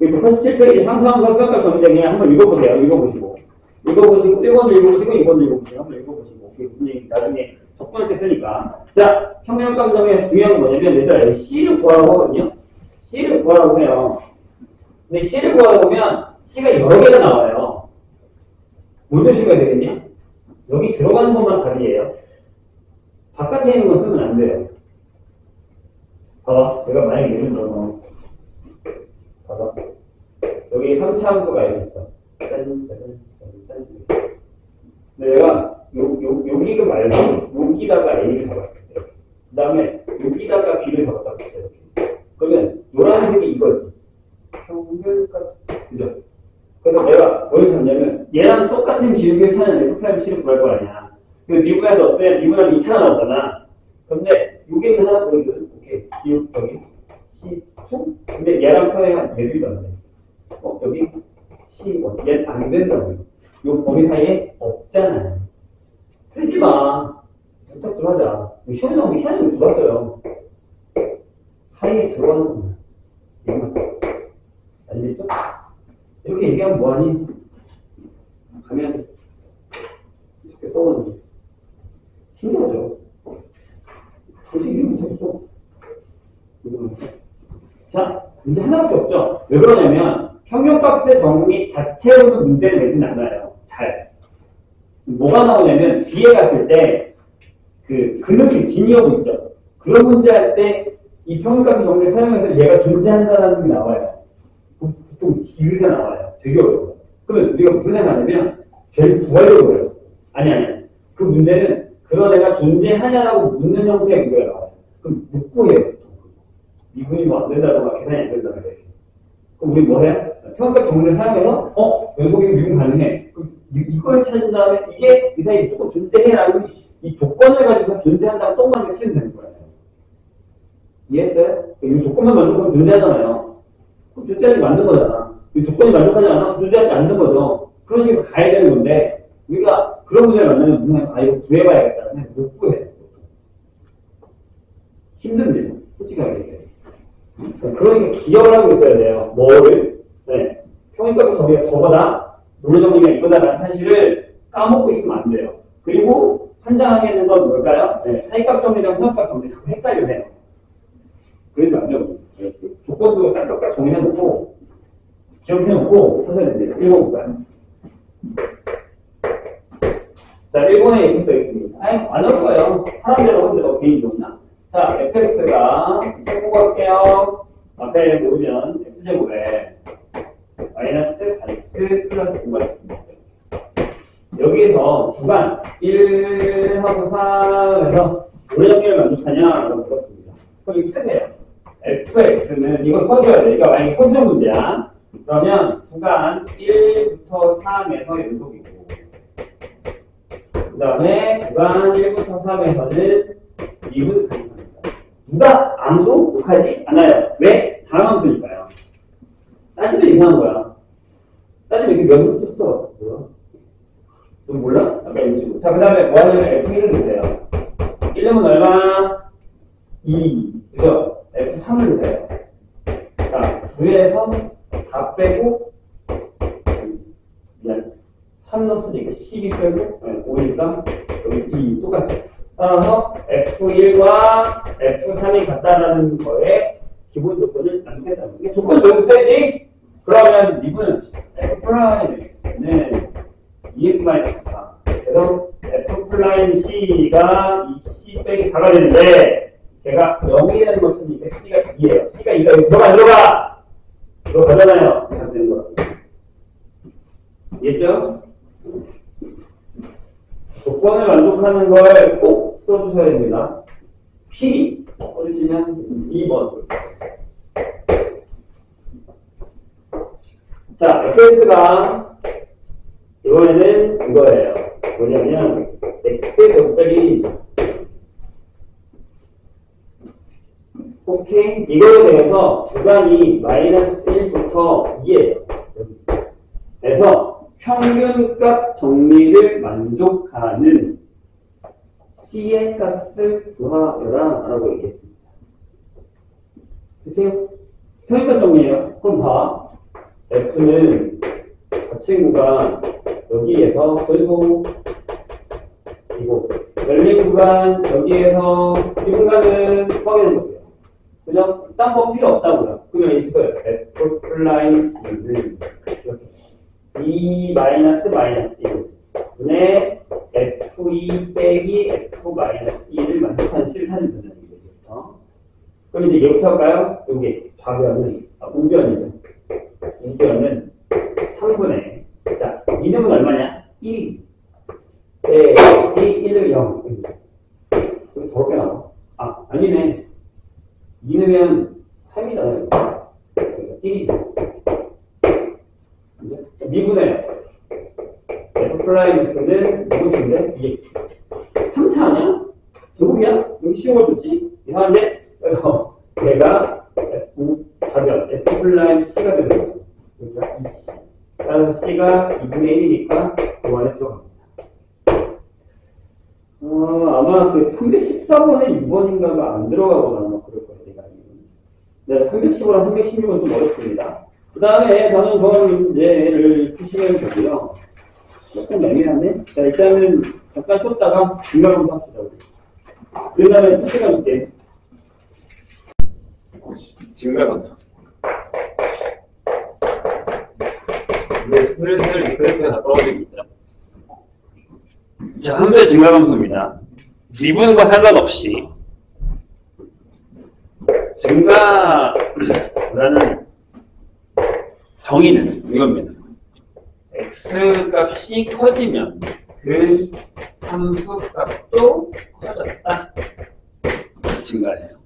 187페이지 상수함수 평균값 정리 중에 한번 읽어보세요. 읽어보시고 1번도 읽어보시고 2번도 읽어보세요. 한번 읽어보시고 그게 나중에 접근할 때 쓰니까. 자, 평균값 정리에서 중요한 건 뭐냐면 얘들아 C를 구하라고 하거든요. C를 구하라고 해요. 근데 C를 구하다 보면 C가 여러 개가 나와요. 뭘 조심해야 되겠냐? 여기 들어가는 것만 답이에요. 바깥에 있는 거 쓰면 안 돼요. 봐봐. 내가 만약에 예를 들어서 봐봐. 여기 3차 함수가 여기 있어. 근데 내가 여기가 말고 여기다가 A를 잡았을 때 그 다음에 여기다가 B를 잡았다고 했어요. 그러면 노란색이 이거지. 평균값. 그죠? 그래서 내가 뭘 찾냐면 얘랑 똑같은 기울기를 찾는 F' C를 구할 거 아니야. 그 미분에서 없어야 미분하면 2차가 나오잖아. 근데 여기 있는 하나 보이거든. 오케이. 여기 C2? 근데 얘랑 평행한 얘들이 안 돼. 여기 C1. 얘는 안 된다고. 요 범위 사이에 없잖아. 쓰지 마. 부탁 좀 하자. 시험에 나오면 희한한 거 들어왔어요. 사이에 들어가는 겁니다. 이거만. 알겠죠? 이렇게 얘기하면 뭐하니? 가면 이렇게 써놓는 신기하죠? 솔직히 이거 못하겠어. 자, 문제 하나밖에 없죠? 왜 그러냐면 평균값의 정리 자체로는 문제를 내지는 않아요. 잘. 뭐가 나오냐면 뒤에 갔을 때 그 느낌, 진이어고 있죠? 그런 문제 할 때 이 평균값의 정리를 사용해서 얘가 존재한다는 게 나와요. 보통 지위가 나와요. 되게 어려워요. 그러면 우리가 무슨 생각하냐면 제일 구하려고 해요. 아니. 그 문제는 그런 애가 존재하냐라고 묻는 형태의 문제가 나와요. 그럼 못 구해요. 미분이 뭐 안 된다거나 계산이 안 된다거나. 그럼 우리 뭐 해요? 평균값 정리를 사용해서 연속이 미분 가능해. 이걸 찾은 다음에 이게 이 사이에 무조건 존재해라고 이 조건을 가지고 존재한다고 똥만 치면 되는 거예요. 이해했어요? 이 조건만 만족하면 존재하잖아요. 그럼 존재하지 않는 거잖아. 이 조건이 만족하지 않아 존재하지 않는 거죠. 그런 식으로 가야 되는 건데 우리가 그런 문제를 만나면 누군가 이거 구해봐야겠다. 못 구해. 힘든 일. 솔직하게 얘기해요. 그러니까 기억을 하고 있어야 돼요. 뭐를? 네. 평균값이 저거다. 노래 정리가 이거다라는 사실을 까먹고 있으면 안 돼요. 그리고 판단하게 건 뭘까요? 네. 차이값 정리랑 평균값 정리 자꾸 헷갈려요. 그러지 말죠. 조건도 딱딱딱 정리해놓고 기억해놓고 서서히 이제 읽어볼까요? 자, 1번에 fx가 있습니다. 안 어려울 거예요. 사람대로 혼자 개인이 좋나? 자, fx가 제곱할게요. 앞에 모으면 x제곱에 마이너스 4x 플러스 9가 있습니다. 여기에서 구간 1하고 3에서 노래 정리를 만족하냐라고 물었습니다. 그럼 이거 쓰세요. fx는 이거 써줘야 돼. 이거 만약에 서술형 문제야. 그러면 구간 1부터 3에서 연속이고 그 다음에 구간 1부터 3에서는 2분 가능합니다. 누가 아무도 욕하지 않아요. 왜? 다항함수니까요. 따지면 이상한 거야. 따지면 이게 몇 문제 쳤어. 뭐야? 좀 몰라? 아까 이거 치고. 자, 그 다음에 뭐 하냐면 F1을 주세요. 1은 얼마? 2. 그죠? F3을 주세요. 자, 9에서 4 빼고, 미안. 3 넣었으니까 12 빼고, 5니까 여기 2 똑같죠. 따라서 F1과 F3이 같다라는 거에 기본 조건을 만족했다는 거예요. 조건을 왜 써야지? 그러면 미분은 F 프라임 X는 2x-4. 그래서 F 프라임 C가 2C 빼기 4가 되는데, 걔가 0이라는 걸 쓰니까 C가 2예요. C가 2가 여기 들어가, 들어가! 들어가잖아요. 그냥 되는 거라고. 이해했죠? 조건을 만족하는 걸 꼭 써주셔야 됩니다. P 써주시면 2번. 자, fx가 이번에는 이거예요. 뭐냐면 x의 곱빼기 오케이? 이거에 대해서 구간이 마이너스 1부터 2예요. 그래서 평균값 정리를 만족하는 C의 값을 구하여라 라고 얘기했습니다. 보세요. 평균값 정리예요. 그럼 봐. F는 닫힌 구간 여기에서 그리고 이거 열린 구간 여기에서 이 공간은 확인해 볼게요. 그죠? 딴 거 필요 없다고요. 그러면 이렇게 써요. F 플라이 C는 이렇게 2 마이너스 1 분의 F2 빼기 F 마이너스 1을 만족하는 C를 찾으면 된다는 거죠. 그럼 이제 얘부터 할까요? 여기 좌변은 우변이죠. 우변은 3분의 자, 이름은 얼마냐? 1 빼기 1을 0 여기 더럽게 나와. 아, 아니네. 2는 3이잖아요. 그러니까 1이죠. 미분해요. F 프라임 X는 무엇인데? 2X. 3차 아니야? 제곱이야? 여기 쉬운 걸 줬지? 이상한데? 그래서 얘가 답변 F 플라임 C가 되는 거죠. 그러니까 2C. 따라서 C가 2분의 1이니까 그 안에 들어갑니다. 아마 그 314번에 6번인가가 안 들어가거나 아마 그럴 거예요. 네, 315랑 316은 좀 어렵습니다. 그 다음에 저는 그런 문제를 푸시면 되고요. 조금 애매하네. 자, 일단은 잠깐 쉬었다가 중간검사 합시다. 그 다음에 첫 시간 줄게. 중간검사. 네, 슬슬 리프렉트가 가까워지고 있죠. 자, 함수의 증가함수입니다. 미분과 상관없이 증가라는 정의는 이겁니다. x값이 커지면 그 함수 값도 커졌다. 증가해요.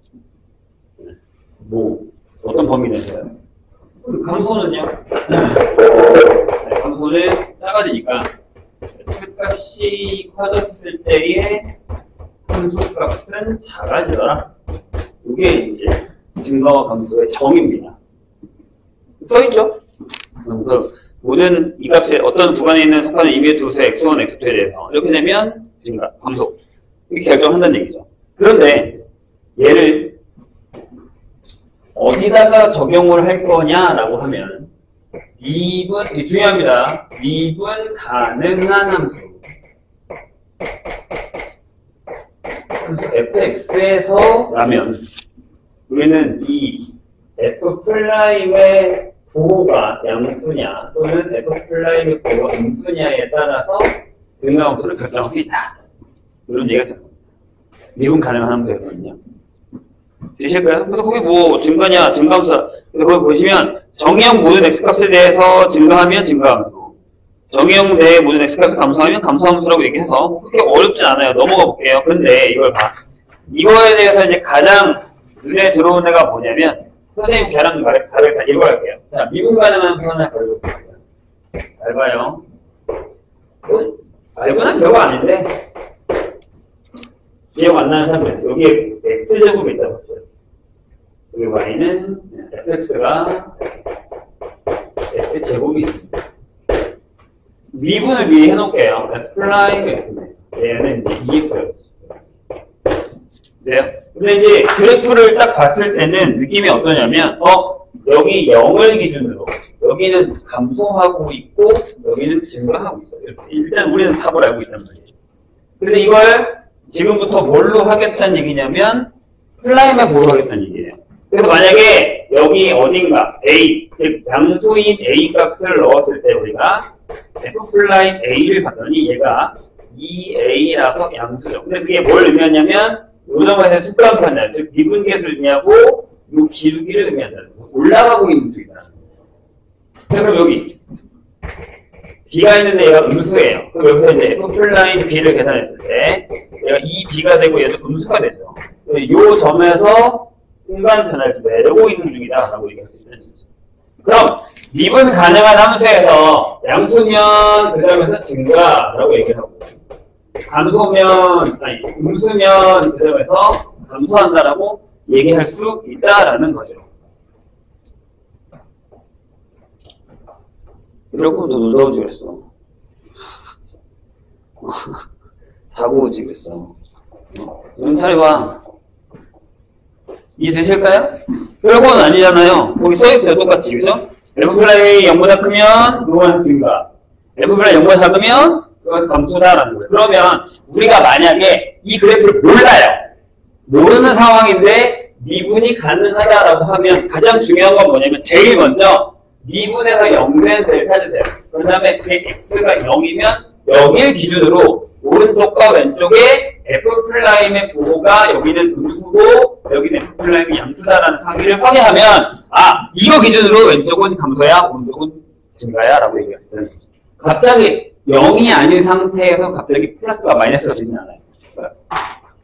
뭐 어떤 범위 내세요? 그 함수는요. 때의 함수값은 작아지더라. 이게 이제 증가와 감소의 정의입니다. 써있죠? 그 모든 이 값의 어떤 구간에 있는 속하는 임의의 두 수의 x1, x2에 대해서 이렇게 되면 증가, 감소 이렇게 결정한다는 얘기죠. 그런데 얘를 어디다가 적용을 할 거냐라고 하면 미분, 이게 중요합니다. 미분 가능한 함수 fx에서 라면 우리는 이 f'의 부호가 양수냐 또는 f'의 부호가 음수냐에 따라서 증가함수를 결정할 수 있다. 이런 얘기가 됩니다. 미분 가능한 함수였거든요. 되실까요? 그래서 거기 뭐 증가냐 증가함수 그래서 거기 보시면 정의형 모든 x값에 대해서 증가하면 증가함수 정의형 내의 모든 x값을 감소하면 감소함수라고 얘기해서 그렇게 어렵진 않아요. 넘어가 볼게요. 근데 이걸 봐. 이거에 대해서 이제 가장 눈에 들어온 애가 뭐냐면 선생님 걔랑 답을 다 읽어갈게요. 자, 미분 가능한 수 하나 걸어볼게요. 잘 봐요. 알고는 별거 아닌데 기억 안 나는 사람들 여기에 x제곱이 있다고 했어요. 여기 y는 fx가 x제곱이 있습니다. 미분을 미리 해놓을게요. 플라임 x입니다. 얘는 이제 2x가 네. 근데 이제 그래프를 딱 봤을 때는 느낌이 어떠냐면, 여기 0을 기준으로, 여기는 감소하고 있고, 여기는 증가하고 있어요. 일단 우리는 답을 알고 있단 말이에요. 근데 이걸 지금부터 뭘로 하겠다는 얘기냐면, 플라임에 보러 하겠다는 얘기예요. 그래서 만약에 여기 어딘가 A, 즉 양수인 A 값을 넣었을 때 우리가 f 플라임 A를 봤더니 얘가 2A라서 양수죠. 근데 그게 뭘 의미하냐면, 요점에서 숫자 판단, 즉 미분계수를 의미하고 요 기울기를 의미한다는 거. 올라가고 있는 수이다. 그럼 여기 B가 있는데 얘가 음수예요. 그럼 여기서 이제 F 플라임 B를 계산했을 때 얘가 이 B가 되고 얘도 음수가 되죠. 요 점에서 순간 변화를 내려고 있는 중이다 라고 얘기할 수 있는 거죠. 그럼 미분 가능한 함수에서 양수면 그 점에서 증가라고 얘기하고 감소면, 아니, 음수면 그 점에서 감소한다라고 얘기할 수 있다라는 거죠. 이럴 거면 더 놀다 오지 그랬어. 자고 오지 그랬어. 눈 차려봐. 이해되실까요? 그럴 건 아니잖아요. 거기 써있어요. 똑같이. 그죠? F플라임이 0보다 크면 누구한테 증가. F플라임 0보다 작으면 그것은 감소다라는 거예요. 그러면 우리가 만약에 이 그래프를 몰라요. 모르는 상황인데 미분이 가능하다라고 하면 가장 중요한 건 뭐냐면 제일 먼저 미분에서 0된 데를 찾으세요. 그 다음에 그 x가 0이면 여기를 기준으로 오른쪽과 왼쪽에 F플라임의 부호가 여기는 음수고 여기는 F플라임이 양수다라는 상의를 확인하면 이거 기준으로 왼쪽은 감소야 오른쪽은 증가야 라고 얘기했어요. 갑자기 0이 아닌 상태에서 갑자기 플러스가 마이너스가 되진 않아요.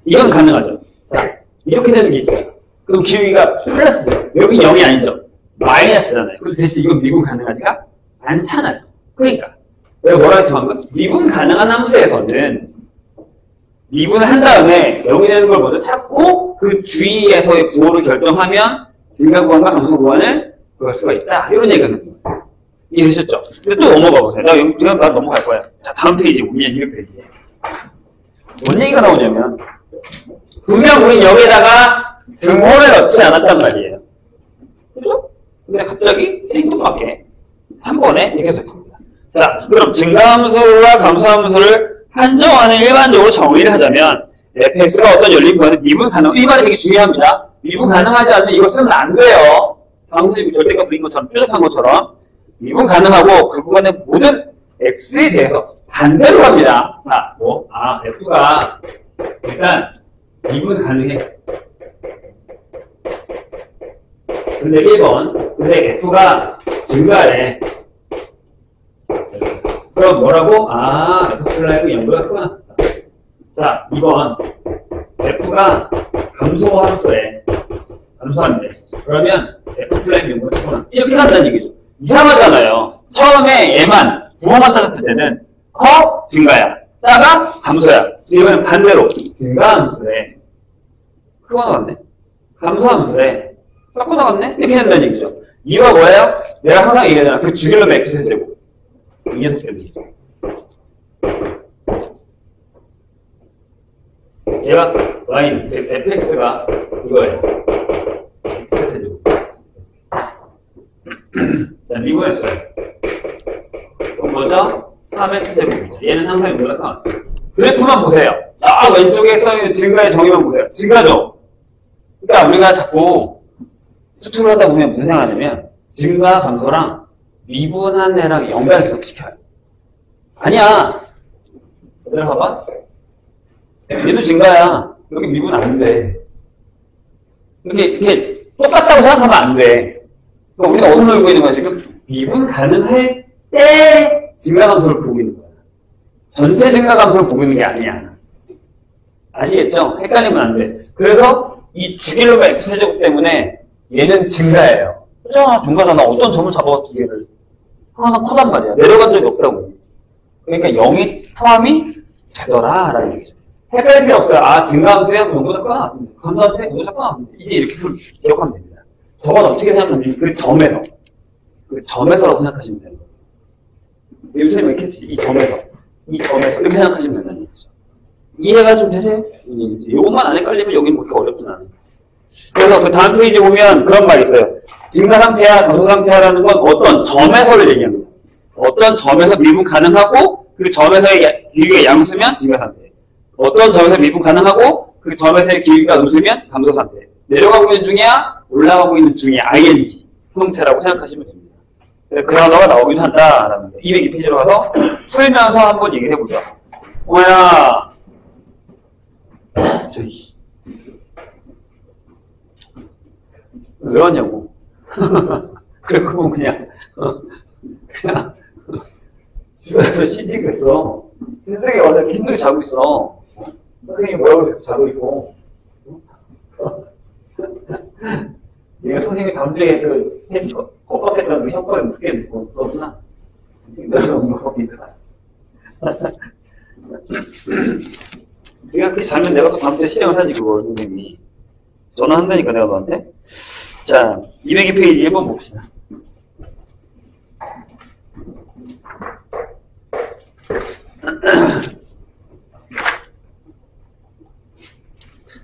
이건 가능하죠. 자, 이렇게 되는 게 있어요. 그럼 기울기가 플러스죠. 여기 0이 아니죠. 마이너스잖아요. 그럼 대신 이건 미분 가능하지가 않잖아요. 그러니까 내가 뭐라 했지 방금? 미분 가능한 함수에서는 미분을 한 다음에 0이 되는 걸 먼저 찾고 그 주위에서의 부호를 결정하면 증가 구간과 감소 구간을 구할 수가 있다. 이런 얘기가 되는 거예요. 이해되셨죠? 근데 또 넘어가 보세요. 나 넘어갈 거야. 자, 다음 페이지 보면 200페이지. 뭔 얘기가 나오냐면, 분명 우린 여기에다가 등호를 넣지 않았단 말이에요. 그죠? 근데 갑자기 생뚱맞게 3번에 이렇게 적힙니다. 자, 그럼 증가함수와 감소함수를 한정하는 일반적으로 정의를 하자면, fx가 어떤 열린 구간에 미분 가능, 이 말이 되게 중요합니다. 미분 가능하지 않으면 이거 쓰면 안 돼요. 방금 절대값 그린 것처럼, 뾰족한 것처럼. 미분 가능하고 그 구간의 모든 x에 대해서 반대로 갑니다. 자, f가 일단 미분 가능해. 근데 1번, 근데 f가 증가해. 그럼 뭐라고? F플라임이 0보다 크거나 같다. 자, 2번, f가 감소함수래. 감소한대. 그러면 F플라임이 0보다 크거나 이렇게 간다는 얘기죠. 이상하잖아요. 처음에 얘만 부호만 따졌을 때는 증가야. 다가 감소야. 이번엔 반대로 증가함수래. 크고 나갔네. 감소함수래. 작고 나갔네. 이렇게 된다는 얘기죠. 이유가 뭐예요? 내가 항상 얘기하잖아. 그 주기름의 X세제곱. 이 녀석 때문이죠. 얘가 y, 즉 fx가 이거예요. x세제곱. 자, 미분했어요. 그럼 뭐죠? 3x제곱이죠. 얘는 항상 이거보다 커. 그래프만 보세요. 딱 왼쪽에 써있는 증가의 정의만 보세요. 증가죠? 그러니까 우리가 자꾸 수축을 하다 보면 무슨 생각하냐면 증가 감소랑 미분한 애랑 연결 계속 시켜요. 아니야. 얘들아 봐봐. 얘도 증가야. 여기 미분 안 돼. 이렇게 똑같다고 생각하면 안 돼. 그러니까 우리가 어디서 놀고 있는 거야 지금? 미분 가능할 때 증가 감소를 보고 있는 거야. 전체 증가 감소를 보고 있는 게 아니야. 아시겠죠? 헷갈리면 안 돼. 그래서 이 주기름의 X제곱 때문에 얘는 증가예요. 그렇잖아, 증가잖아. 어떤 점을 잡아가 두 개를. 항상 커단 말이야. 내려간 적이 없다고. 그러니까 0이 포함이 되더라. 라는 얘기죠. 헷갈릴 필요 없어요. 아, 증가함수야? 영보다 커나? 감소함수야? 영보다 커나? 이제 이렇게 기억하면 됩니다. 저건 어떻게 생각하면 그 점에서라고 생각하시면 돼요. 요새 왜 이렇게 이 점에서 이렇게 생각하시면 된다는 얘기죠. 이해가 좀 되세요? 이것만 안 헷갈리면 여기 뭐 그렇게 어렵진 않아요. 그래서 그 다음 페이지 보면 그런 말이 있어요. 증가 상태야, 감소 상태야라는 건 어떤 점에서를 얘기합니다. 어떤 점에서 미분 가능하고 그 점에서의 기울기가 양수면 증가 상태. 어떤 점에서 미분 가능하고 그 점에서의 기울기가 음수면 감소 상태. 내려가고 있는 중이야, 올라가고 있는 중이야, ing 형태라고 생각하시면 됩니다. 그 단어가 나오긴 한다라는 거. 202페이지로 가서 풀면서 한번 얘기해 보자. 뭐야? 저기. 왜 왔냐고. 그래, 그건 그냥 주변에서 시집했어. 힘들게 와서 힘들게 자고 있어. 선생님이 뭐라고 그래서 자고 있고. 얘가 선생님이 담주에 겉박했다는 그 협박에 무섭게 듣고 썼구나. 힘들어서 없는 것 같습니다. 네가 그렇게 자면 내가 또 다음 주에 실행을 하지, 그걸, 선생님이. 전화한다니까, 내가 너한테. 자, 202페이지 1번 봅시다.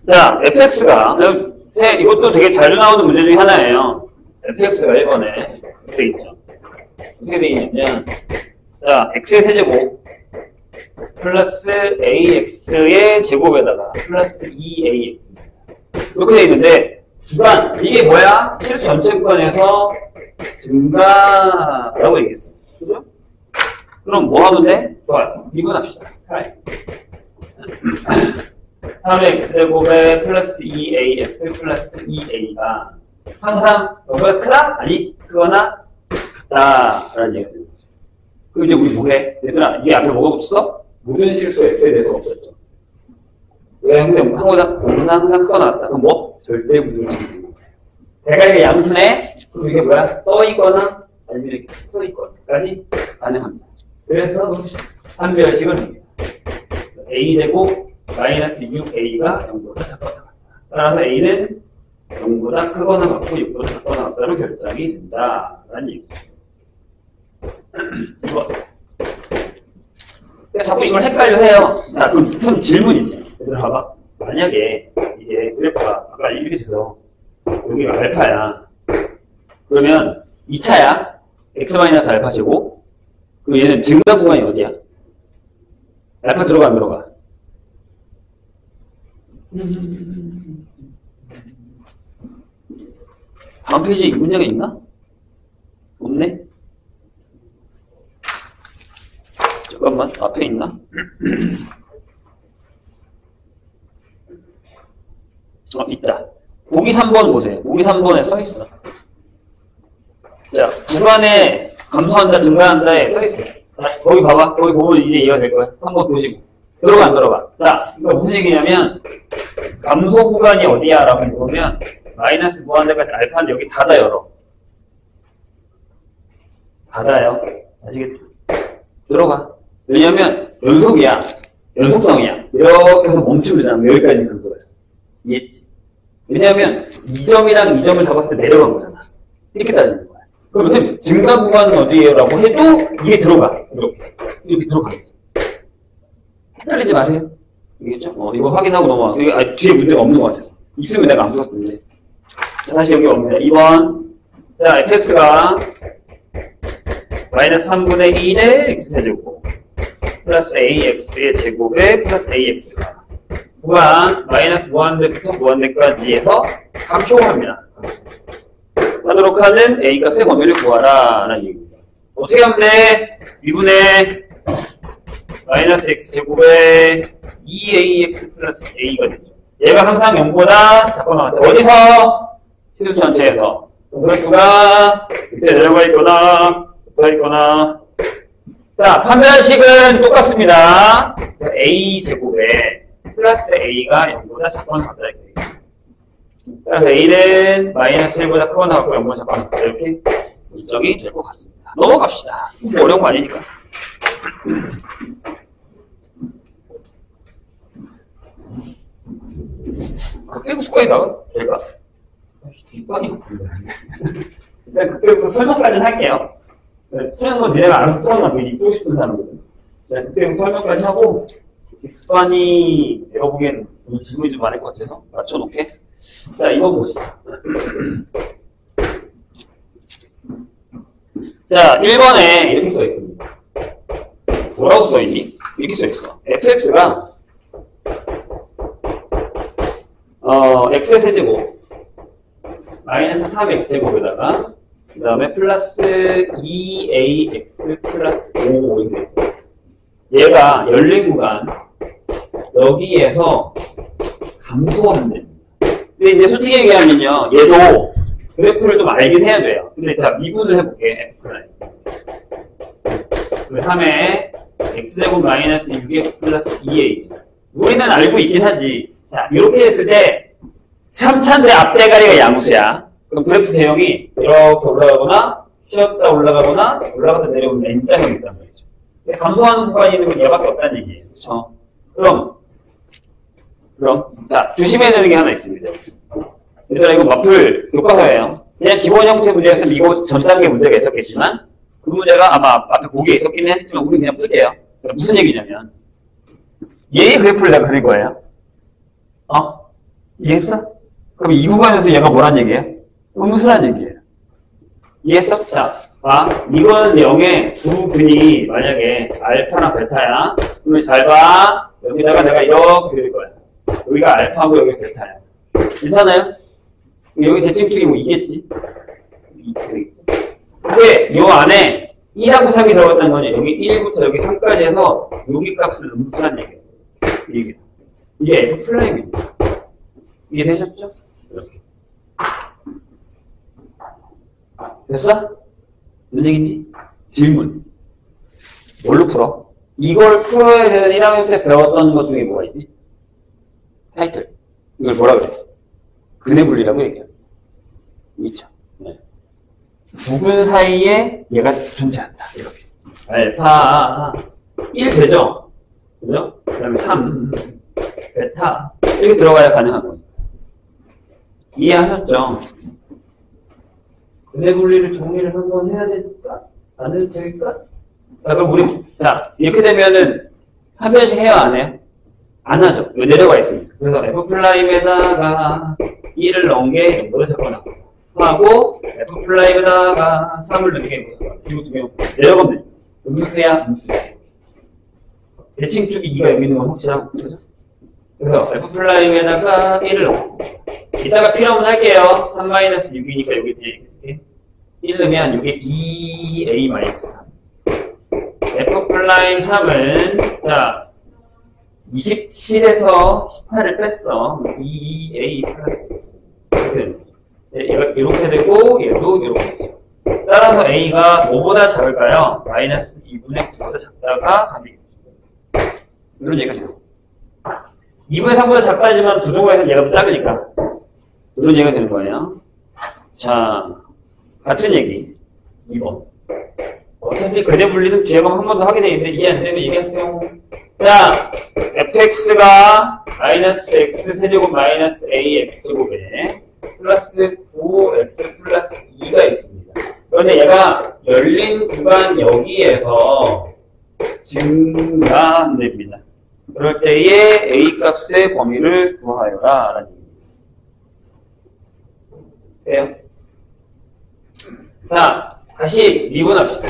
자, fx가, 이것도 되게 자주 나오는 문제 중에 하나예요. fx가 1번에 돼 있죠. 어떻게 되어 있냐면, 자, x의 세제곱 플러스 ax의 제곱에다가 플러스 2ax 이렇게 되어 있는데, 구간, 이게 뭐야? 실수 전체 구간에서 증가라고 얘기했어요. 그죠? 그럼 뭐 하면 돼? 좋아요. 미분합시다. 3x제곱에 플러스 2ax 플러스 2a가 항상 뭐가 크다? 아니, 크거나 같다라는 얘기가 되는 거죠. 그럼 이제 우리 뭐해? 얘들아, 이게 앞에 뭐가 붙었어? 모든 실수 x에 대해서 없었죠. 왜? 근데 항상 크거나 같다. 그럼 뭐? 절대 부등식이 되는 거예요. 대괄의 양수네? 그럼 이게 뭐야? 떠있거나 아니면 이렇게 써있거나까지 가능합니다. 그래서 한별식을 합니다. a제곱 마이너스 6a가 0보다 작거나 같다. 따라서 a는 0보다 크거나 같고 6보다 작거나 같다로 결정이 된다라는 얘기죠. 2번. 자꾸 이걸 헷갈려 해요. 자, 그럼 선 질문이지. 얘들아, 봐봐. 만약에 이게 그래프가 아까 이렇게 돼서 여기가 알파야. 그러면 2차야. x-알파 제곱. 그럼 얘는 증가 구간이 어디야? 알파 들어가 안 들어가? 다음 페이지에 문제가 있나? 없네? 잠깐만, 앞에 있나? 있다. 보기 3번 보세요. 보기 3번에 써있어. 자, 구간에 감소한다, 증가한다에 써있어. 거기 봐봐. 거기 보면 이제 이해가 될 거야. 한번 보시고. 들어가, 안 들어가? 자, 이거 무슨 얘기냐면, 감소 구간이 어디야? 라고 물어보면, 마이너스 무한대까지 알파인데 여기 닫아 열어. 닫아요. 아시겠죠? 들어가. 왜냐면, 연속이야. 연속성이야. 이렇게 해서 멈추면 되잖아. 여기까지 간 거야. 이해했지? 왜냐하면 2점이랑 2점을 잡았을 때 내려간 거잖아. 이렇게 따지는 거야. 그럼 선생님, 증가 구간은 어디에요? 라고 해도 이게 들어가. 이렇게 들어가. 헷갈리지 마세요. 알겠죠? 이거 확인하고 넘어가. 이거 뒤에 문제가 없는 것 같아서. 있으면 내가 안 풀었을 텐데. 자, 다시 여기 옵니다. 2번. 자, fx가 마이너스 3분의 1의 x제곱 플러스 ax의 제곱에 플러스 ax가 구간 마이너스 무한대부터 무한대까지 해서 감초합니다. 하도록 하는 a 값의 범위를 구하라 라는 얘기입니다. 어떻게 하면 돼? 2분의 마이너스 x제곱에 2ax 플러스 a가 되죠. 얘가 항상 0보다 작거나 같아. 어디서? 시수 전체에서. 그래프가 밑에 내려가 있거나 자, 판별식은 똑같습니다. a 제곱에 플러스 a가 0보다 작거나 같다. 따라서 a는 마이너스 1보다 크거나 같고 0보다 작거나 같다. 이렇게 결정이 될 것 같습니다. 넘어갑시다. 어려운 거 아니니까. 극대구수까지 나가? 될까? 뒷번이 일단 극대구수 설명까지는 할게요. 푸는 건 니네가 알아서 풀어놔. 이쁘고 싶은 사람들은. 극대구수 설명까지 하고 뒷번이 내가 보기엔 질문이 좀 많을 것 같아서 맞춰놓게. 자, 이거 보시다. 자, 1번에 이렇게 써있습니다. 뭐라고 써있니? 이렇게 써있어. fx가 x의 세제곱 마이너스 3x제곱에다가 그 다음에 플러스 2ax 플러스 5 이렇게 있어요. 얘가 열린 구간 여기에서 감소한대. 근데 이제 솔직히 얘기하면요, 얘도 그래프를 좀 알긴 해야 돼요. 근데 자, 미분을 해볼게. 3에 x제곱 마이너스 6x 플러스 2a. 우리는 알고 있긴 하지. 자, 이렇게 했을 때 3차인데 앞대가리가 양수야. 그럼 그래프 대형이 이렇게 올라가거나 쉬었다 올라가거나 올라갔다 내려오는 N자형이 있다는 거죠. 감소하는 구간이 있는 건 얘밖에 없다는 얘기예요. 그렇죠? 그럼 자, 조심해야 되는 게 하나 있습니다. 얘들아, 이거 마플 교과서예요. 그냥 기본 형태 문제에서 이거 전 단계 문제가 있었겠지만 그 문제가 아마 앞에 보기에 있었긴 했지만 우리 그냥 쓸게요. 무슨 얘기냐면 얘의 그래프를 내가 그릴 거예요. 이해했어? 그럼 이 구간에서 얘가 뭐란 얘기예요? 음수란 얘기예요. 이해했어? 자, 봐. 이건 0의 두 근이 만약에 알파나 베타야. 그러면 잘 봐. 여기다가 내가 이렇게 그릴 거야. 여기가 알파고 여기가 베타야. 괜찮아요? 여기 대칭축이 뭐 2겠지? 근데 이 안에 1하고 3이 들어갔다는 거냐? 여기 1부터 여기 3까지 해서 여기 값을 음수란 얘기예요. 이게 F'입니다. 이해되셨죠? 이렇게. 됐어? 무슨 얘기인지? 질문. 뭘로 풀어? 이걸 풀어야 되는 1학년 때 배웠던 것 중에 뭐가 있지? 타이틀. 이걸 뭐라 그래? 근의 분리라고 얘기해요. 있죠. 네. 부분 사이에 얘가 존재한다. 이렇게. 알파 1 되죠? 그죠? 그 다음에 3 베타 이렇게 들어가야 가능한 거예요. 이해하셨죠? 근의 분리를 정리를 한번 해야 될까? 안 해도 될까? 자, 그럼 우리, 자, 이렇게 되면은 한 변씩 해요, 안 해요? 안 하죠. 내려가 있으니까. 그래서 F'에다가 1을 넣은 게 0보다 작거나 하고, F'에다가 3을 넣은 게 0보다 작거나. 이거 두 개 내려가면 돼요. 음수야, 음수야. 대칭축이 2가 여기 있는 건 확실하고, 그죠? 그래서 F'에다가 1을 넣었습니다. 이따가 필요하면 할게요. 3-6이니까 여기 뒤에 있을게. 1 넣으면 이게 2a-3. F'3은, 자, 27에서 18을 뺐어. 2a 플러스. 얘가 이렇게 되고, 얘도 이렇게 되죠. 따라서 a가 5보다 작을까요? 마이너스 2분의 9보다 작다가 답이겠죠. 이런 얘기가 돼요. 2분의 3보다 작다지만 부등호에서 얘가 더 작으니까. 이런 얘기가 되는 거예요. 자, 같은 얘기. 2번. 어차피 근의 분리는 뒤에 가면 한 번 더 하게 돼 있는데 이해 안 되면 얘기하세요. 자, fx가 마이너스 x 세제곱 마이너스 ax 제곱에 플러스 9x 플러스 2가 있습니다. 그런데 얘가 열린 구간 여기에서 증가됩니다. 그럴 때에 a 값의 범위를 구하여라 라는 얘기입니다. 돼요? 자, 다시 미분합시다.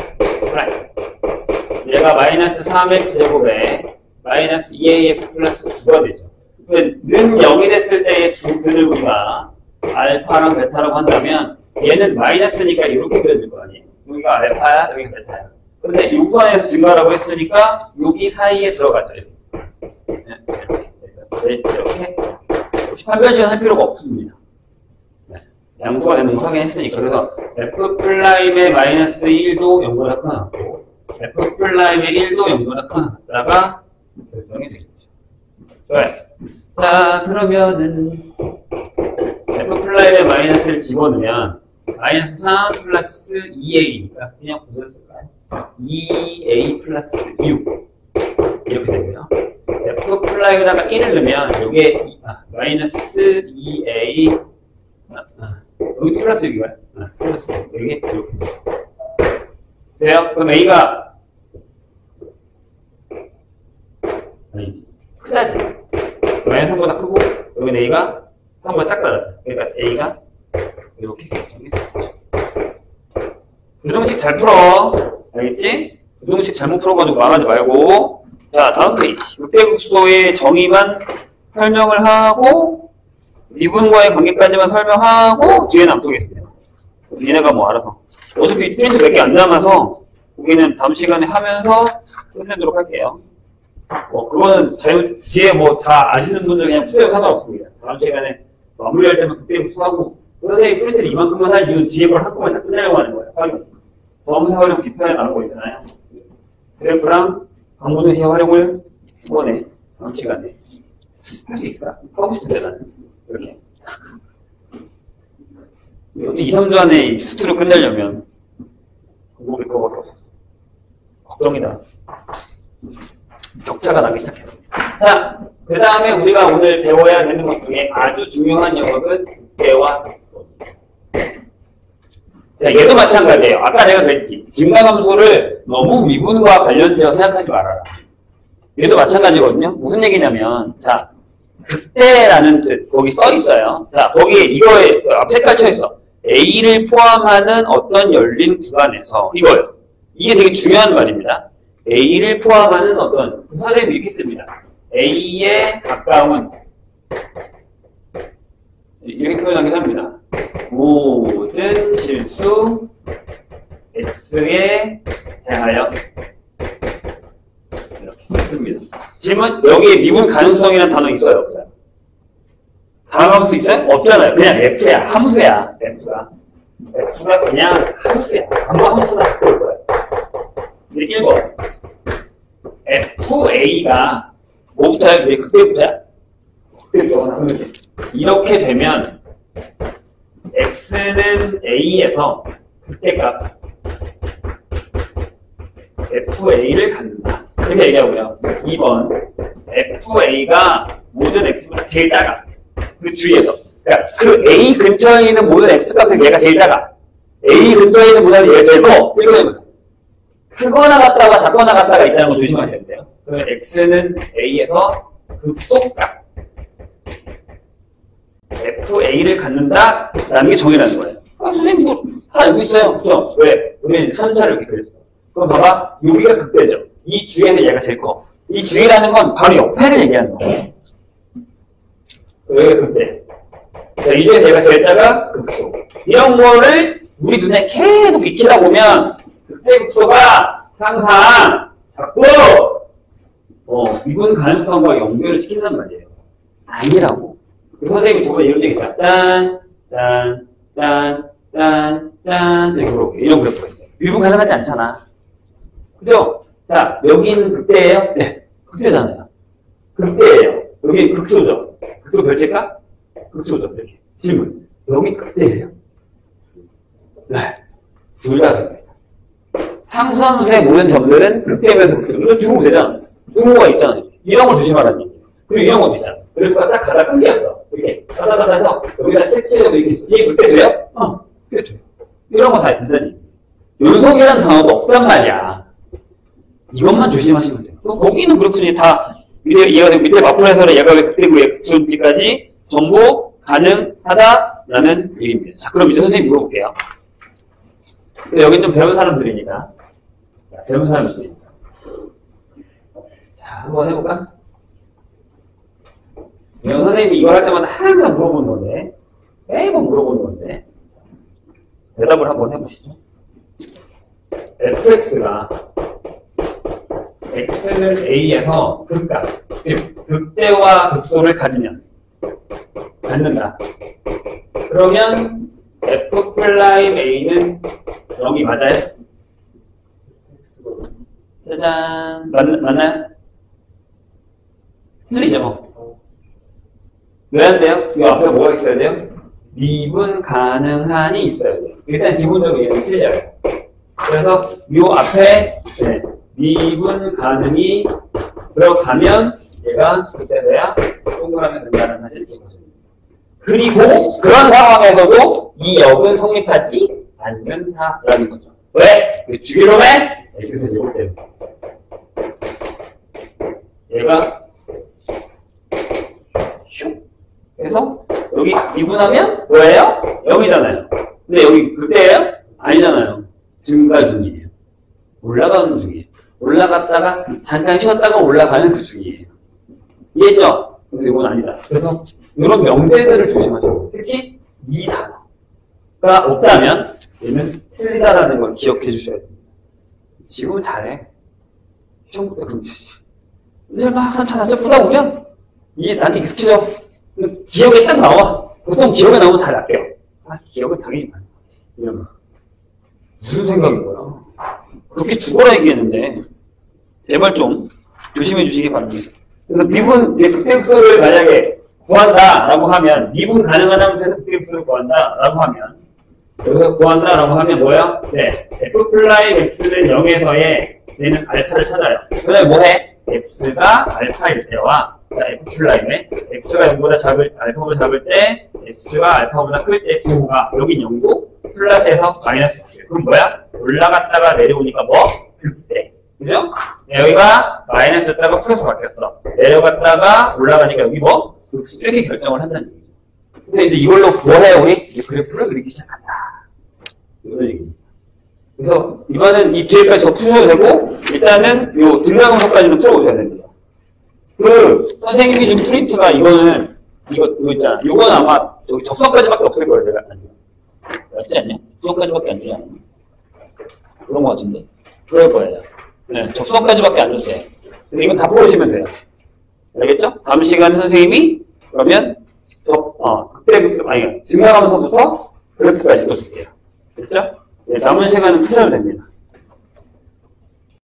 얘가 마이너스 3x 제곱에 마이너스 2ax 플러스 9가 되죠. 는 0이 됐을 때의 두 근을 우리가 알파랑 베타라고 한다면 얘는 마이너스니까 이렇게 그려질 거 아니에요. 여기가 알파야, 여기가 베타야. 그런데 이 구간에서 증가라고 했으니까 여기 사이에 들어가죠. 이렇게 혹시 판별식은 할 필요가 없습니다. 양수가 되는 거 확인했으니까. 그래서 F'의 마이너스 1도 0보다 큰 같고 F'의 1도 0보다 큰 같다가 결정이 되겠죠. 좋아요. 자, 그러면은 F'의 마이너스를 집어넣으면 마이너스 3 플러스 2a니까 그냥 구설할까요? 2a 플러스 6 이렇게 되고요. F'에다가 1을 넣으면 이게 마이너스 2a 여기 플러스 여기가요? 플러스 여기 이렇게 돼요? 그럼 a가 아니지 크다지 마이너스 3보다 크고 여기는 a가 3보다 작다. 그러니까 a가 이렇게 결정이 되죠. 부등식 잘 풀어. 알겠지? 부등식 잘못 풀어가지고 망하지 말고. 자, 다음 페이지. 극대극소의 정의만 설명을 하고 미분과의 관계까지만 설명하고 뒤에는 안 푸겠습니다. 얘네가 뭐 알아서. 어차피 프린트 몇 개 안 남아서 거기는 다음 시간에 하면서 끝내도록 할게요. 그거는 뒤에 뭐 다 아시는 분들 그냥 푸세요. 상관없습니다. 다음 시간에 마무리할 때만 극대극소하고 선생님이 프린트를 이만큼만 할 이유는 뒤에 걸 한꺼번에 다 끝내려고 하는 거예요. 범위사 활용 비편에 나온 거 있잖아요. 그래프랑 강부등식 활용을 이번에 다음 시간에 할 수 있을까? 하고 싶은데 나는 이렇게 어떻게 2, 3주 안에 수트로 끝내려면 그거 몇 거밖에 없어. 걱정이다. 격차가 나기 시작해요. 자, 그 다음에 우리가 오늘 배워야 되는 것 중에 아주 중요한 영역은 극대와 극소. 자, 얘도 마찬가지예요. 아까 내가 그랬지. 증가함수를 너무 미분과 관련되어 생각하지 말아라. 얘도 마찬가지거든요. 무슨 얘기냐면, 자, 극대라는 뜻, 거기 써 있어요. 자, 거기에 이거에 앞 색깔 쳐 있어. A를 포함하는 어떤 열린 구간에서, 이거요. 이게 되게 중요한 말입니다. A를 포함하는 어떤, 선생님이 이렇게 씁니다. A에 가까운, 이렇게 표현하긴 합니다. 모든 실수 x에 대하여 이렇게 씁니다. 질문, 여기에 미분 가능성이라는 단어 있어요? 없어요? 다음 함수 있어요? 없잖아요. 그냥 f야. 함수야. f가 그냥 함수야. 아무 함수나 그럴 거예요. 근데 1번 fa가 뭐부터야? 왜 그때부터야? 그때부터 이렇게 되면 x는 a에서 극대값 fa를 갖는다. 이렇게 얘기하고요. 2번 fa가 모든 x보다 제일 작아. 그 주위에서. 그러니까 그 a 근처에 있는 모든 x값은 얘가 제일 작아. a 근처에 있는 모든 얘가 제일 커. 이렇게 되면 크거나 같다가 작거나 같다가 있다는 거 조심하셔야 돼요. 그러면 x는 a에서 극소값 FA를 갖는다라는 게 정의라는 거예요. 선생님 뭐 다 알고 있어요. 그죠? 왜? 우리는 3차를 이렇게 그렸어. 그럼 봐봐. 여기가 극대죠. 이 주에서 얘가 제일 커. 이 주라는 건 바로 옆에를 얘기하는 거예요. 여기가 극대. 자, 이 중에서 얘가 제일 작아 극소. 이런 거를 우리 눈에 계속 익히다 보면 극대 극소가 항상 자꾸 미분 가능성과 연결을 시킨단 말이에요. 아니라고. 선생님이 저번에 이런 얘기 했잖아. 짠, 짠, 짠, 짠, 짠. 이런 그래프가 있어요. 미분 가능하지 않잖아. 그죠? 자, 여기는 극대예요? 네. 극대잖아요. 극대예요. 여기 극소죠. 극소 별체값? 극소죠. 이렇게. 질문. 여기 극대예요? 네. 둘 다 극대. 상수함수의 모든 점들은 극대면서 극소죠. 이거 주면 되잖아. 등호가 있잖아요. 이런 걸 조심하라는 얘기예요. 그리고 이런 것도 있잖아요. 그래프가 딱 가다 끊겼어. 이렇게 가다 해서 여기다 색칠하고 이렇게 있어. 이게 그때 돼요? 그때 돼요. 이런 거 다 된다니. 연속이라는 단어도 없단 말이야. 이것만 조심하시면 돼요. 그럼 거기는 그렇군요. 다 밑에 마플에서 얘가 왜 그때고 얘 극소인지까지 전부 가능하다라는 얘기입니다. 자, 그럼 이제 선생님 물어볼게요. 여기 좀 배운 사람들이니까. 자, 배운 사람들이니까. 자, 한번 해볼까? 선생님이 이거 할 때마다 항상 물어보는 건데, 매번 물어보는 건데, 대답을 한번 해보시죠. fx가 x는 a에서 극각, 즉 극대와 극소를 갖는다. 그러면 f'a는 0이 맞아요? 짜잔, 맞나요? 틀리죠? 왜 안 돼요? 이 앞에 뭐가 있어야 돼요? 미분 가능한이 있어야 돼요. 일단 기본적으로 얘는 틀려요. 그래서 이 앞에 미분 가능이 들어가면 얘가 그때 돼야 동그라미 된다는 사실을 기억하십니다. 그리고 그런 상황에서도 이 역은 성립하지 않는다라는 거죠. 왜? 주기로면 x에서 제곱 때문에. 얘가 슉. 그래서 여기 미분하면 뭐예요? 0이잖아요. 근데 여기 그때예요? 아니잖아요. 증가 중이에요. 올라가는 중이에요. 올라갔다가 잠깐 쉬었다가 올라가는 그 중이에요. 이해했죠? 근데 이건 아니다. 그래서 이런 명제들을 조심하셔요. 특히 이 단어가 없다면 얘는 틀리다라는 걸 기억해 주셔야 됩니다. 지금은 잘해. 시험부터 그럼 주지. 이제 막 3차, 4차 풀다 보면 이게 나한테 익숙해져. 기억에 딱 나와. 보통 기억에 나오면 다 낚여. 기억은 당연히 많은 거지. 이런 거. 무슨 생각인 거야? 그렇게 죽어라 얘기했는데 제발 좀 조심해 주시기 바랍니다. 그래서 미분 극대극소를 만약에 구한다라고 하면 미분 가능하다면 해서 극대극소를 구한다라고 하면 여기서 구한다라고 하면 뭐야? 네, f'(x는 0에서의 얘는 알파를 찾아요. 그 다음에 뭐해? x가 알파일 때와 f'(의 x가 0보다 알파보다 작을 때 x가 알파보다 클 때 기호가 여긴 0고 플러스에서 마이너스 9. 그럼 뭐야? 올라갔다가 내려오니까 뭐? 극대. 그죠? 네, 여기가 마이너스였다가 플러스로 바뀌었어. 내려갔다가 올라가니까 여기 뭐? 극수. 이렇게 결정을 한다는 얘기죠. 근데 이제 이걸로 뭐 해요, 우리? 이제 그래프를 그리기 시작한다. 이런 얘기입니다. 그래서 이거는 이 뒤에까지 더 풀어도 되고, 일단은 요 증가함수까지는 풀어보셔야 됩니다. 선생님이 준 프린트가 이거 있잖아. 이건 아마 여기 접선까지밖에 없을 거예요, 제가. 맞지 않냐? 접선까지밖에 안 주지 않았나? 그런 거 같은데? 그럴 거예요. 네, 접선까지밖에 안 줬어요. 근데 이건 다 풀으시면 돼요. 알겠죠? 다음 시간에 선생님이 그러면 증가하면서부터 그래프까지 또 줄게요. 됐죠? 네, 남은 시간은 푸셔도 됩니다.